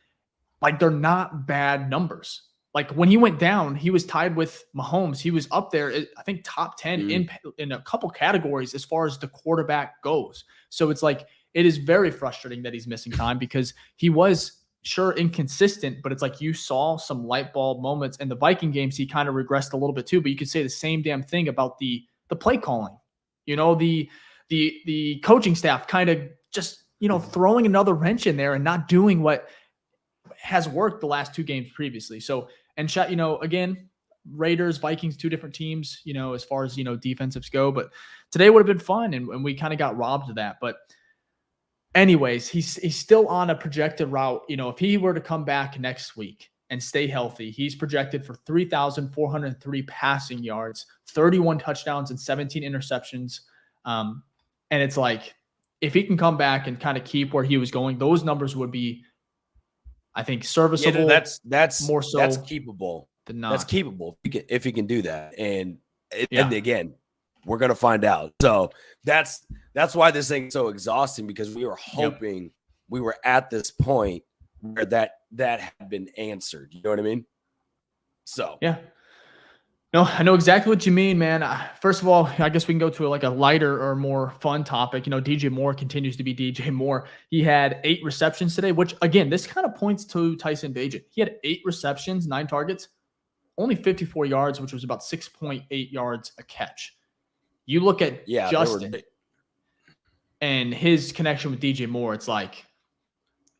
They're not bad numbers. Like when he went down, he was tied with Mahomes. He was up there, I think, top 10 in a couple categories as far as the quarterback goes. So it's like, it is very frustrating that he's missing time because he was sure inconsistent, but it's like you saw some light bulb moments. In the Viking games, he kind of regressed a little bit too, but you could say the same damn thing about the play calling. You know, the coaching staff kind of just, you know, throwing another wrench in there and not doing what has worked the last 2 games previously. So, and you know, again, Raiders, Vikings, 2 different teams, you know, as far as, you know, defensives go, but today would have been fun. And we kind of got robbed of that. But anyways, he's still on a projected route. You know, if he were to come back next week and stay healthy, he's projected for 3,403 passing yards, 31 touchdowns, and 17 interceptions. And it's like, if he can come back and kind of keep where he was going, those numbers would be, I think, serviceable. Yeah, that's more so. That's keepable. That's keepable if he can do that. And again, we're gonna find out. So that's why this thing's so exhausting, because we were hoping we were at this point where that had been answered. You know what I mean? So yeah. No, I know exactly what you mean, man. First of all, I guess we can go to a lighter or more fun topic. You know, DJ Moore continues to be DJ Moore. He had 8 receptions today, which, again, this kind of points to Tyson Bagent. He had 8 receptions, 9 targets, only 54 yards, which was about 6.8 yards a catch. You look at Justin and his connection with DJ Moore, it's like,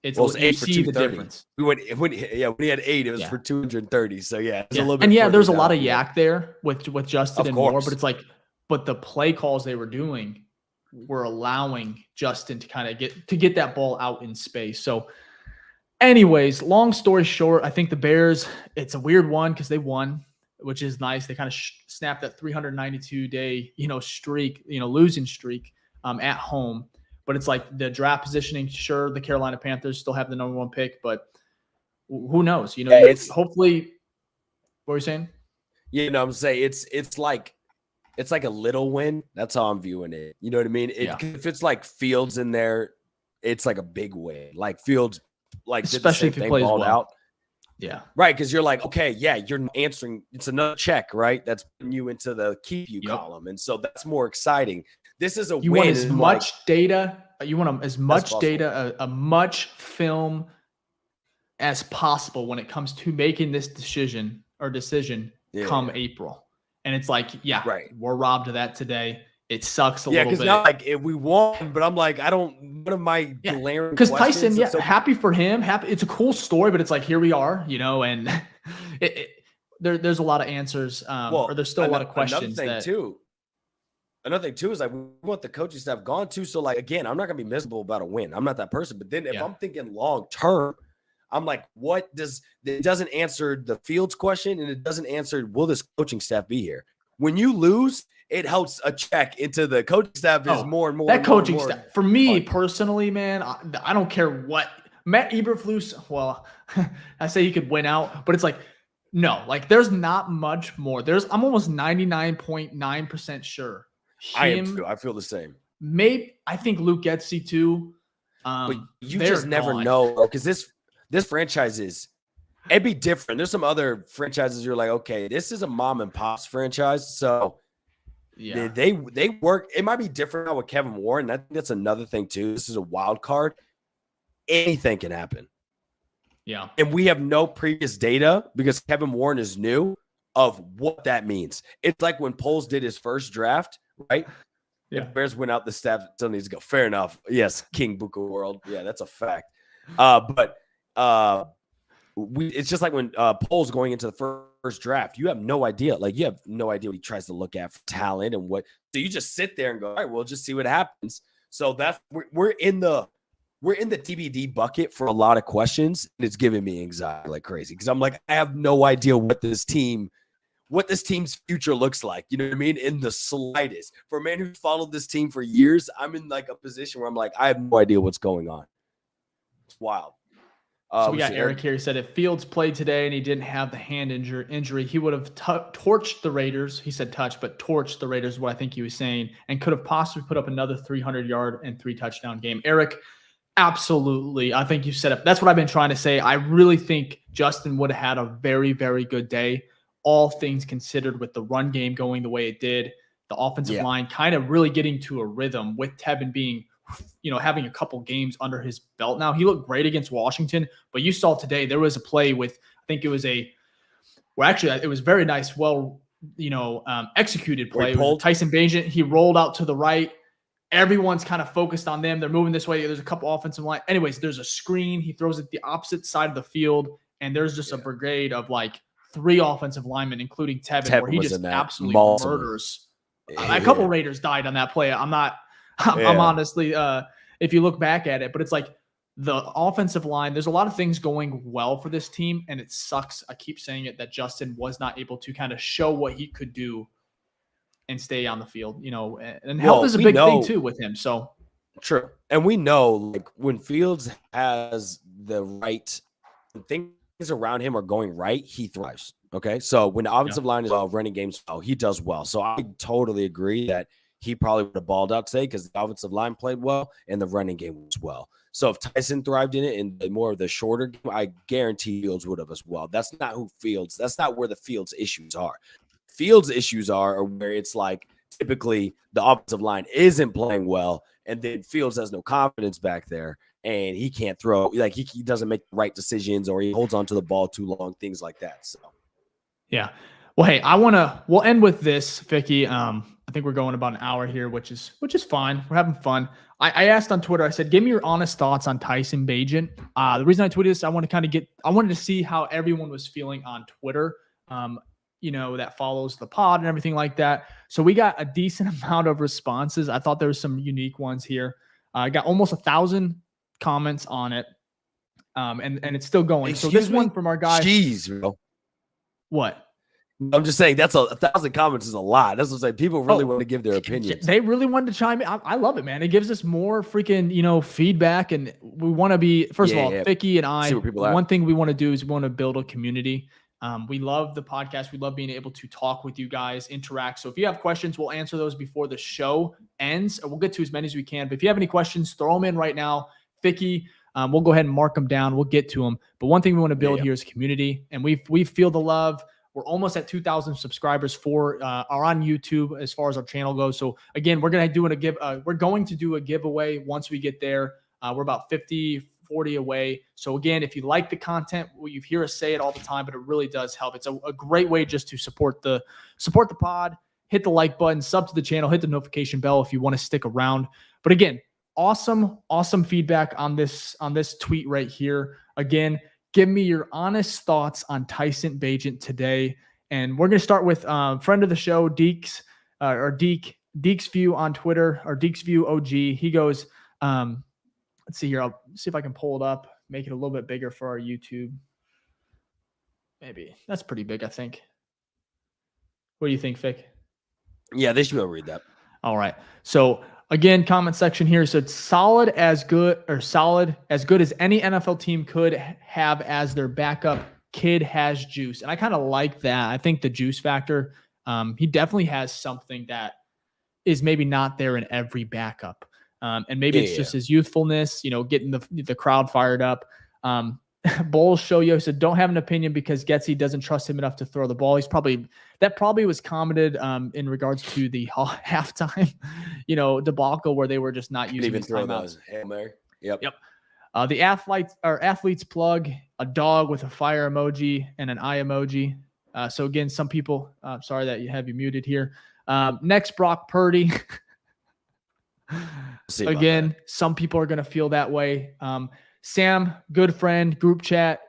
you see the difference. When he had 8, it was for 230. So it's a little bit. And there's a lot of yak there with Justin and Moore, but it's like, but the play calls they were doing were allowing Justin to kind of get that ball out in space. So, anyways, long story short, I think the Bears, it's a weird one because they won, which is nice. They kind of snapped that 392-day streak, losing streak at home. But it's like the draft positioning. Sure, the Carolina Panthers still have the number 1 pick, but who knows? It's hopefully. What were you saying? Yeah, I'm saying it's like a little win. That's how I'm viewing it. You know what I mean? If it's like Fields in there, it's like a big win. Like Fields, like especially if he plays well. Out. Yeah, right. Because you're like, okay, you're answering. It's another check, right? That's putting you into the keep you column, and so that's more exciting. This is a you win. Want as much data. You want as much data, a much film as possible when it comes to making this decision come April. And it's like, we're robbed of that today. It sucks a little bit. Yeah, because now if we won, but I'm like, I don't. One of my glaring because Tyson, happy for him. Happy. It's a cool story, but it's like here we are, and there's a lot of answers, or there's still a lot of questions. Another thing too is like we want the coaching staff gone too. So like again, I'm not gonna be miserable about a win. I'm not that person. But then if I'm thinking long term, I'm like, it doesn't answer the Fields question, and it doesn't answer will this coaching staff be here? When you lose, it helps a check into the coaching staff is more and more. That coaching staff for me personally, man, I don't care what Matt Eberflus. Well, I say he could win out, but it's like no, like there's not much more. I'm almost 99.9% sure. I am too. I feel the same. Maybe I think Luke Getsy too. But you just never know because this franchise it'd be different. There's some other franchises you're like, okay, this is a mom and pops franchise, so they work. It might be different now with Kevin Warren. I think that's another thing too. This is a wild card. Anything can happen. Yeah, and we have no previous data because Kevin Warren is new of what that means. It's like when Poles did his first draft. Right? Yeah. If Bears went out, the staff still needs to go. Fair enough. Yes, King Book of World. Yeah, that's a fact. But it's just like when Poles going into the first draft, you have no idea. Like you have no idea what he tries to look at for talent and what. So you just sit there and go, all right, we'll just see what happens. So that's we're in the TBD bucket for a lot of questions, and it's giving me anxiety like crazy because I'm like, I have no idea what this team's future looks like. You know what I mean? In the slightest. For a man who's followed this team for years, I'm in like a position where I'm like, I have no idea what's going on. It's wild. So we got Eric here. He said if Fields played today and he didn't have the hand injury, he would have torched the Raiders. He said touch, but torched the Raiders, what I think he was saying, and could have possibly put up another 300-yard and 3-touchdown game. Eric, Absolutely. I think you set up. That's what I've been trying to say. I really think Justin would have had a very, very good day, all things considered, with the run game going the way it did, the offensive line kind of really getting to a rhythm with Tevin being, having a couple games under his belt now. He looked great against Washington, but you saw today there was a play with, I think it was it was very nice, executed play. It was Tyson Bagent. He rolled out to the right. Everyone's kind of focused on them. They're moving this way. There's a couple offensive line. Anyways, there's a screen. He throws it the opposite side of the field, and there's just a brigade of like 3 offensive linemen, including Tevin where he just absolutely murders. A couple Raiders died on that play. I'm honestly, if you look back at it, but it's like the offensive line, there's a lot of things going well for this team, and it sucks. I keep saying it, that Justin was not able to kind of show what he could do and stay on the field, and health is a big thing too with him. So true. And we know, like, when Fields has the right things around him are going right, he thrives. Okay. So when the offensive line is well, running games well, he does well. So I totally agree that he probably would have balled out today because the offensive line played well and the running game was well. So if Tyson thrived in it and more of the shorter game, I guarantee Fields would have as well. That's not where the Fields issues are. Fields' issues are where it's like typically the offensive line isn't playing well, and then Fields has no confidence back there, and he can't throw. Like he doesn't make the right decisions, or he holds onto the ball too long, things like that. So, yeah. Well, hey, we'll end with this, Ficky. I think we're going about an hour here, which is fine. We're having fun. I asked on Twitter, I said, give me your honest thoughts on Tyson Bagent. The reason I tweeted this, I wanted to see how everyone was feeling on Twitter. That follows the pod and everything like that. So we got a decent amount of responses. I thought there was some unique ones here. I got almost 1,000 comments on it. And it's still going. So this one from our guy. Jeez, bro. What? I'm just saying that's 1,000 comments is a lot. That's what I'm saying. People really want to give their opinions. They really wanted to chime in. I love it, man. It gives us more freaking, feedback. And we want to be, first of all, Ficky and I, one thing we want to do is we want to build a community. We love the podcast. We love being able to talk with you guys, interact. So if you have questions, we'll answer those before the show ends. We'll get to as many as we can. But if you have any questions, throw them in right now. Ficky, we'll go ahead and mark them down. We'll get to them. But one thing we want to build here is community. And we feel the love. We're almost at 2,000 subscribers are on YouTube as far as our channel goes. So again, we're going to do a giveaway once we get there. We're about 40 away. So again, if you like the content, you hear us say it all the time, but it really does help. It's a great way just to support the pod. Hit the like button, sub to the channel, hit the notification bell if you want to stick around. But again, awesome feedback on this tweet right here. Again, give me your honest thoughts on Tyson Bagent today. And we're going to start with friend of the show, Deeks, or Deeks View on Twitter, or Deeks View OG. He goes, let's see here. I'll see if I can pull it up, make it a little bit bigger for our YouTube. Maybe. That's pretty big, I think. What do you think, Fick? Yeah, they should be able to read that. All right. So again, comment section here said solid as good as any NFL team could have as their backup. Kid has juice. And I kind of like that. I think the juice factor, he definitely has something that is maybe not there in every backup. And maybe it's just his youthfulness, getting the crowd fired up. Bowles show you said, don't have an opinion because Getsy doesn't trust him enough to throw the ball. That probably was commented in regards to the halftime, debacle where they were just not using his timeouts. Yep. The athletes plug a dog with a fire emoji and an eye emoji. So again, some people, sorry that you have you muted here. Next, Brock Purdy. Again, some people are going to feel that way. Sam, good friend, group chat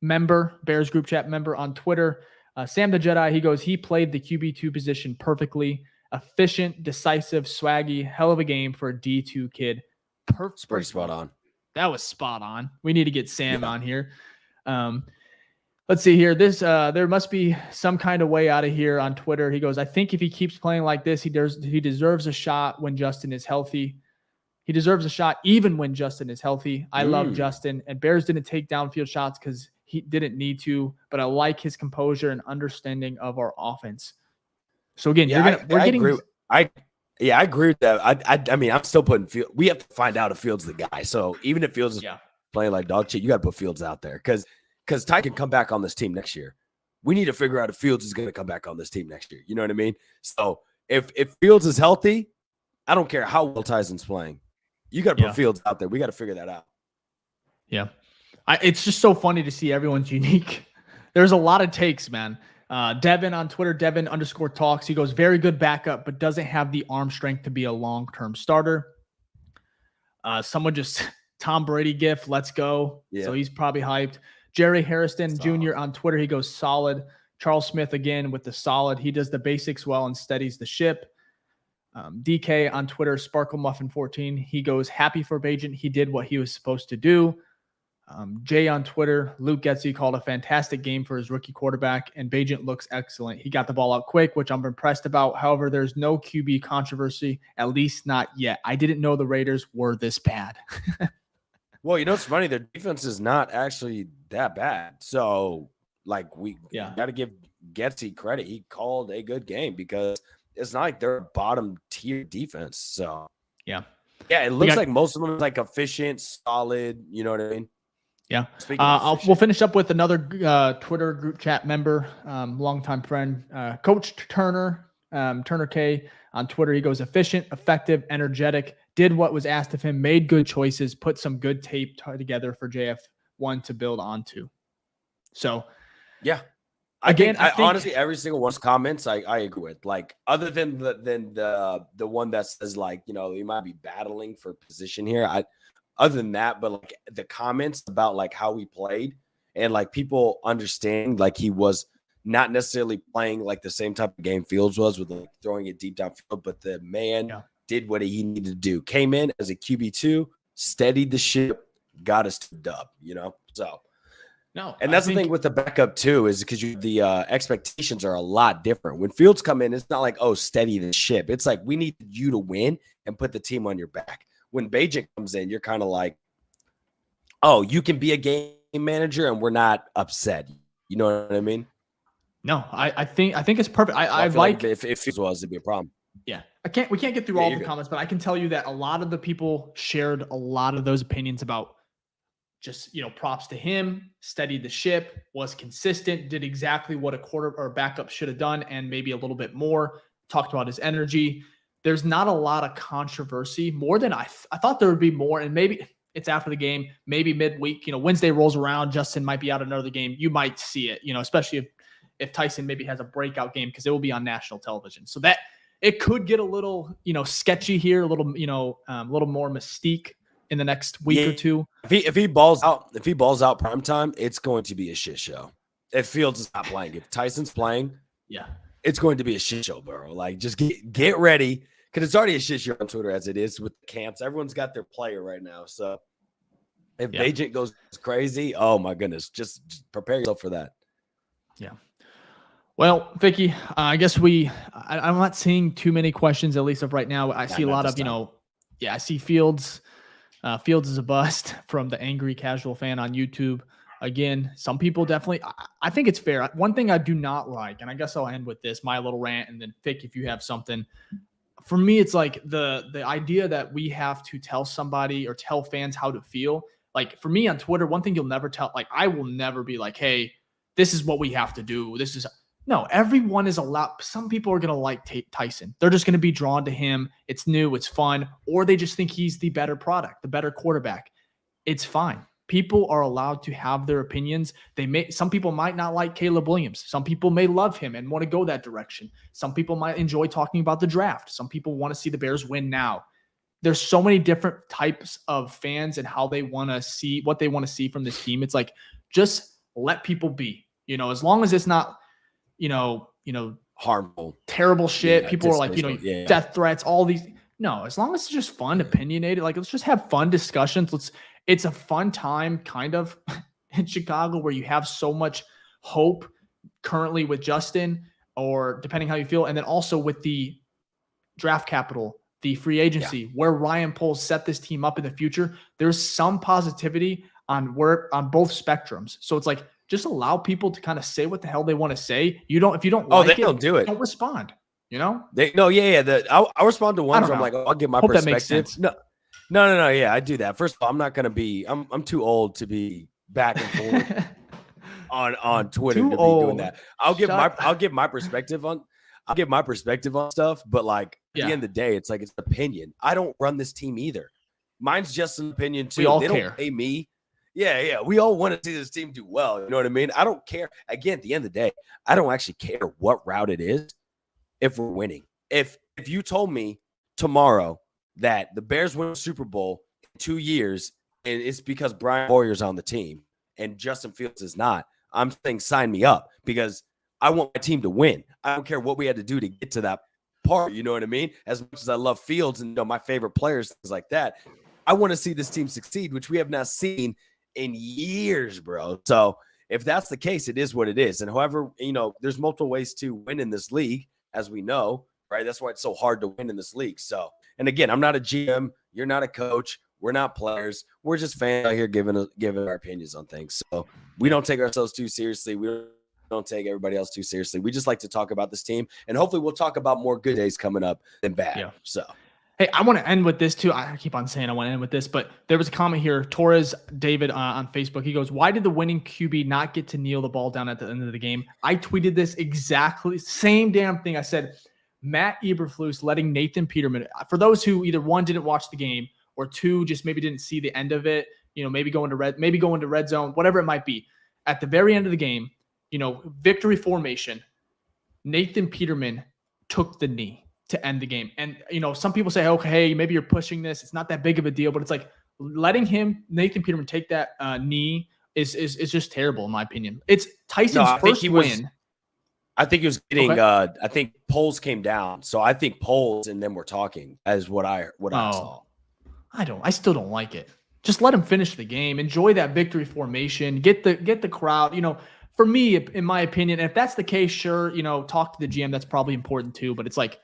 member, Bears group chat member on Twitter. Sam the Jedi, he goes, he played the QB2 position perfectly. Efficient, decisive, swaggy, hell of a game for a D2 kid. Perfect. Pretty spot on. That was spot on. We need to get Sam on here. Let's see here. There must be some kind of way out of here on Twitter. He goes, I think if he keeps playing like this, he deserves a shot when Justin is healthy. He deserves a shot even when Justin is healthy. I love Justin. And Bears didn't take downfield shots because he didn't need to, but I like his composure and understanding of our offense. So again, Yeah, I agree with that. I mean, I'm still putting Fields. We have to find out if Fields is the guy. So even if Fields is playing like dog shit, you got to put Fields out there because Ty can come back on this team next year. We need to figure out if Fields is going to come back on this team next year. You know what I mean? So if Fields is healthy, I don't care how well Tyson's playing. You got to put Fields out there. We got to figure that out. Yeah. It's just so funny to see everyone's unique. There's a lot of takes, man. Devin on Twitter, Devin_talks. He goes, very good backup, but doesn't have the arm strength to be a long-term starter. Someone just, Tom Brady gif, let's go. Yeah. So he's probably hyped. Jerry Harrison Jr. on Twitter, he goes, solid. Charles Smith again with the solid. He does the basics well and steadies the ship. DK on Twitter, Sparkle Muffin 14. He goes, happy for Bagent. He did what he was supposed to do. Jay on Twitter, Luke Getzey called a fantastic game for his rookie quarterback, and Bagent looks excellent. He got the ball out quick, which I'm impressed about. However, there's no QB controversy, at least not yet. I didn't know the Raiders were this bad. Well, you know what's funny? Their defense is not actually that bad. So, like, we got to give Getzey credit. He called a good game because it's not like they're a bottom-tier defense. So, yeah, it looks like most of them are, like, efficient, solid, you know what I mean? Yeah. We'll finish up with another Twitter group chat member, longtime friend, Coach Turner, Turner K on Twitter. He goes, efficient, effective, energetic, did what was asked of him, made good choices, put some good tape together for JF1 to build onto. So, yeah. I think honestly, every single one's comments, I agree with. Like, other than the one that says, like, you know, you might be battling for position here. Other than that, but like the comments about like how he played and like people understand like he was not necessarily playing like the same type of game Fields was with like throwing it deep downfield, but the man did what he needed to do. Came in as a QB2, steadied the ship, got us to dub, you know? So, no. And that's the thing with the backup too, is because the expectations are a lot different. When Fields come in, it's not like, oh, steady the ship. It's like, we need you to win and put the team on your back. When Bagent comes in, you're kind of like, oh, you can be a game manager and we're not upset. You know what I mean? No, I think it's perfect. I like if it was to be a problem. Yeah. We can't get through all the comments, but I can tell you that a lot of the people shared a lot of those opinions about just, you know, props to him, steadied the ship, was consistent, did exactly what a quarter or backup should have done, and maybe a little bit more, talked about his energy. There's not a lot of controversy, more than I thought there would be more. And maybe it's after the game, maybe midweek, you know, Wednesday rolls around, Justin might be out another game. You might see it, you know, especially if Tyson maybe has a breakout game, because it will be on national television. So that it could get a little, you know, sketchy here, a little, you know, a little more mystique in the next week or two. If he balls out primetime, it's going to be a shit show. If Fields is not playing, if Tyson's playing, it's going to be a shit show, bro. Like, just get ready, because it's already a shit show on Twitter as it is with the camps. Everyone's got their player right now. So if Bagent goes crazy, oh my goodness, just prepare yourself for that. Yeah. Well, Ficky, I guess I'm not seeing too many questions, at least of right now. I see a lot of, you know, I see Fields. Fields is a bust from the angry casual fan on YouTube. Again, some people definitely, I think it's fair. One thing I do not like, and I guess I'll end with this, my little rant, and then Fick, if you have something. For me, it's like the idea that we have to tell somebody or tell fans how to feel. Like, for me on Twitter, one thing you'll never tell, like, I will never be like, hey, this is what we have to do. No, everyone is allowed. Some people are going to like Tyson. They're just going to be drawn to him. It's new, it's fun, or they just think he's the better product, the better quarterback. It's fine. People are allowed to have their opinions. Some people might not like Caleb Williams. Some people may love him and want to go that direction. Some people might enjoy talking about the draft. Some people want to see the Bears win now. There's so many different types of fans and how they want to see what they want to see from this team. It's like, just let people be, you know, as long as it's not, you know, harmful, terrible shit. People are like, you know, death threats, all these. No, as long as it's just fun, opinionated, like, let's just have fun discussions. It's a fun time kind of in Chicago where you have so much hope currently with Justin, or depending how you feel. And then also with the draft capital, the free agency, where Ryan Poles set this team up in the future, there's some positivity on both spectrums. So it's like, just allow people to kind of say what the hell they want to say. If you don't like they don't do it. Don't respond. You know? I'll respond to ones where I'm like, I'll give my Hope that makes perspective. sense. No. Yeah, I do that. First of all, I'm not gonna be. I'm too old to be back and forth on Twitter to be doing that. I'll give my perspective on stuff, but like at the end of the day, it's like it's an opinion. I don't run this team either. Mine's just an opinion too. They don't pay me. Yeah. We all want to see this team do well. You know what I mean? I don't care. Again, at the end of the day, I don't actually care what route it is if we're winning. If you told me tomorrow that the Bears win the Super Bowl in 2 years and it's because Brian Hoyer's on the team and Justin Fields is not, I'm saying sign me up because I want my team to win. I don't care what we had to do to get to that part. You know what I mean? As much as I love Fields and my favorite players, things like that, I want to see this team succeed, which we have not seen in years, bro. So if that's the case, it is what it is. And however, there's multiple ways to win in this league, as we know, right? That's why it's so hard to win in this league. So, and again, I'm not a GM. You're not a coach. We're not players. We're just fans out here giving our opinions on things. So we don't take ourselves too seriously. We don't take everybody else too seriously. We just like to talk about this team, and hopefully we'll talk about more good days coming up than bad. Yeah. So. Hey, I want to end with this too. I keep on saying I want to end with this, but there was a comment here. Torres David on Facebook. He goes, "Why did the winning QB not get to kneel the ball down at the end of the game?" I tweeted this exactly same damn thing. I said, Matt Eberflus letting Nathan Peterman. For those who either one didn't watch the game or two just maybe didn't see the end of it. Maybe go into red zone, whatever it might be. At the very end of the game, victory formation. Nathan Peterman took the knee to end the game. And, some people say, okay, maybe you're pushing this. It's not that big of a deal, but it's like letting Nathan Peterman take that knee is just terrible in my opinion. It's Tyson's first win. I think he was getting, I think polls came down. So I think polls and then we're talking as what I saw. I still don't like it. Just let him finish the game. Enjoy that victory formation. Get the crowd, for me, in my opinion, and if that's the case, sure, talk to the GM. That's probably important too. But it's like,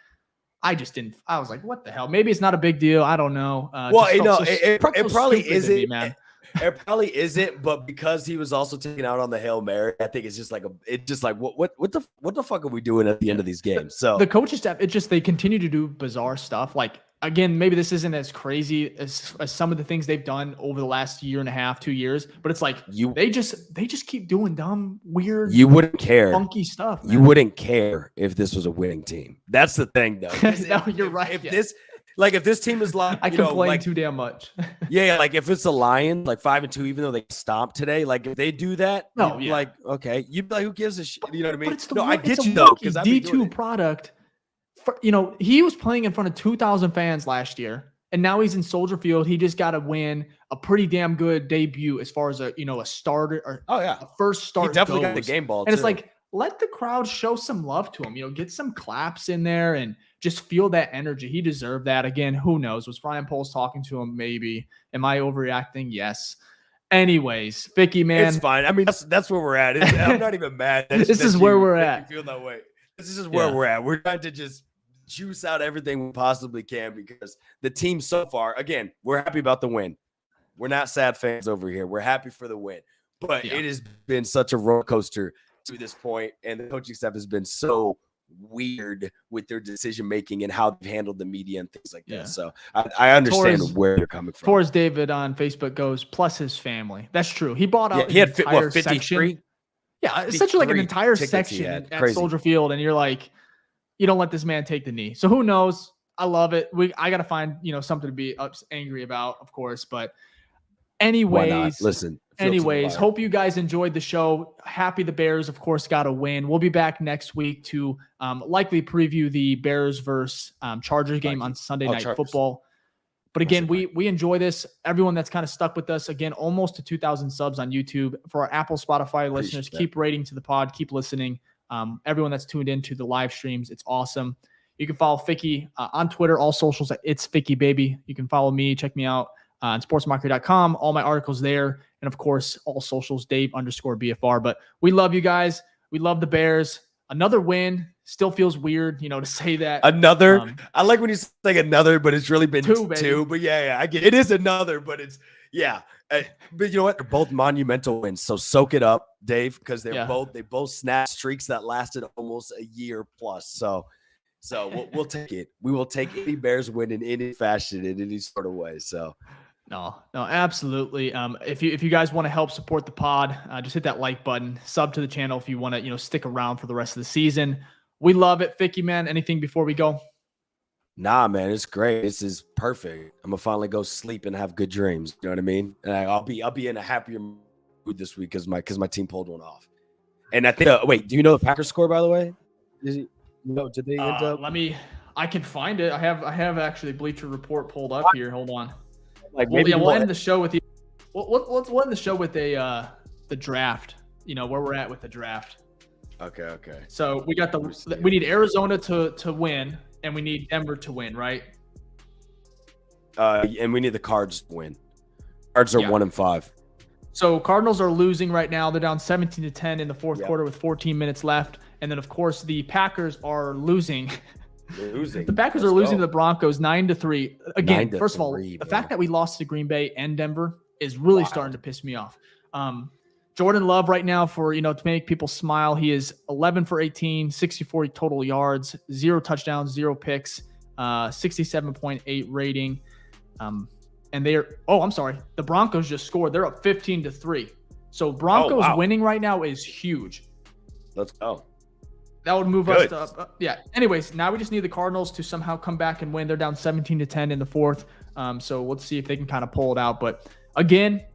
I was like, what the hell? Maybe it's not a big deal. I don't know. It probably isn't, man. It probably isn't, but because he was also taken out on the Hail Mary, I think it's just like what the fuck are we doing at the end of these games? So the coaching staff, they continue to do bizarre stuff. Like, again, maybe this isn't as crazy as some of the things they've done over the last year and a half, 2 years, but it's like they just keep doing dumb, weird, you wouldn't care, funky stuff. Man. You wouldn't care if this was a winning team. That's the thing, though. No, you're right. If this team is like, I complain too damn much. Yeah, like if it's a Lion, like 5-2, even though they stomped today, like if they do that, like okay, you'd be like, who gives a shit? You know what I mean? But I get you though, because D2 product. He was playing in front of 2,000 fans last year, and now he's in Soldier Field. He just got to win a pretty damn good debut as far as a starter or a first start. He definitely got the game ball, and it's like, let the crowd show some love to him. Get some claps in there and just feel that energy. He deserved that. Again, who knows? Was Ryan Poles talking to him? Maybe. Am I overreacting? Yes. Anyways, Ficky, man, it's fine. I mean, that's where we're at. I'm not even mad. This is where we're at. You feel that way. This is where we're at. We're trying to just juice out everything we possibly can because the team so far, again, we're happy about the win. We're not sad fans over here. We're happy for the win. But it has been such a roller coaster to this point, and the coaching staff has been so weird with their decision making and how they've handled the media and things like that. So I understand where you're coming from. Torres David on Facebook goes, plus his family. That's true. He bought out he had 53. Section. Yeah, essentially like an entire section at Soldier Field, and you're like, you don't let this man take the knee. So who knows? I love it. I got to find, something to be angry about, of course. But anyways, listen. Hope you guys enjoyed the show. Happy the Bears, of course, got a win. We'll be back next week to likely preview the Bears versus Chargers game on Sunday Night Football. But again, we enjoy this. Everyone that's kind of stuck with us, again, almost to 2,000 subs on YouTube. For our Apple, Spotify listeners, keep rating to the pod, keep listening. Everyone that's tuned in to the live streams, it's awesome. You can follow Ficky on Twitter, all socials at It's Ficky Baby. You can follow me, check me out on sportsmockery.com, all my articles there. And of course, all socials, Dave_BFR. But we love you guys. We love the Bears. Another win. Still feels weird, to say that. Another. I like when you say another, but it's really been two. But I get it. It is another, but it's but you know what? They're both monumental wins. So soak it up, Dave, because they both snapped streaks that lasted almost a year plus. So So we'll take it. We will take any Bears win in any fashion, in any sort of way. So No, absolutely. If you guys want to help support the pod, just hit that like button, sub to the channel if you want to, stick around for the rest of the season. We love it. Ficky, man, anything before we go? nah, man, it's great. This is perfect. I'm gonna finally go sleep and have good dreams. You know what I mean? And I'll be in a happier mood this week because my team pulled one off. And I think wait, do you know the Packers score, by the way? Did they end up? I can find it. I have actually Bleacher Report pulled up here. Hold on. Like We'll end the show with let's end the show with the draft. Where we're at with the draft. Okay. So we need Arizona to win, and we need Denver to win, right? And we need the Cards to win. Cards are 1-5. So Cardinals are losing right now. They're down 17-10 in the fourth quarter with 14 minutes left. And then of course the Packers are losing. The Packers are losing to the Broncos 9-3. Again, first of all, the fact that we lost to Green Bay and Denver is really starting to piss me off. Jordan Love right now to make people smile. He is 11 for 18, 64 total yards, 0 touchdowns, 0 picks, 67.8 rating. And I'm sorry. The Broncos just scored. They're up 15-3. So Broncos winning right now is huge. Let's go. That would move us up. Yeah. Anyways, now we just need the Cardinals to somehow come back and win. They're down 17-10 in the fourth. So let's see if they can kind of pull it out. But again,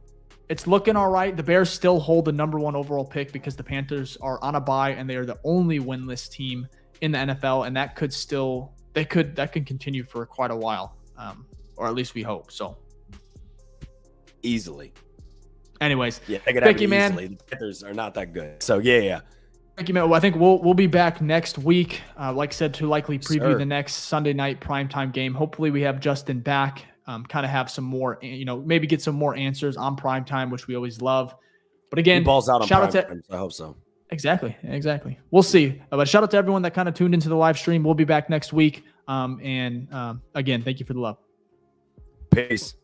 it's looking all right. The Bears still hold the number 1 overall pick because the Panthers are on a bye and they are the only winless team in the NFL. And that could continue for quite a while. Or at least we hope. So easily. Anyways, yeah, they could have it easily. The Panthers are not that good. So yeah. Thank you, man. Well, I think we'll be back next week. Like I said, to likely preview the next Sunday night primetime game. Hopefully we have Justin back, kind of have some more, maybe get some more answers on primetime, which we always love. But again, he balls out on shout out to I hope so. Exactly. We'll see. But shout out to everyone that kind of tuned into the live stream. We'll be back next week. And again, thank you for the love. Peace.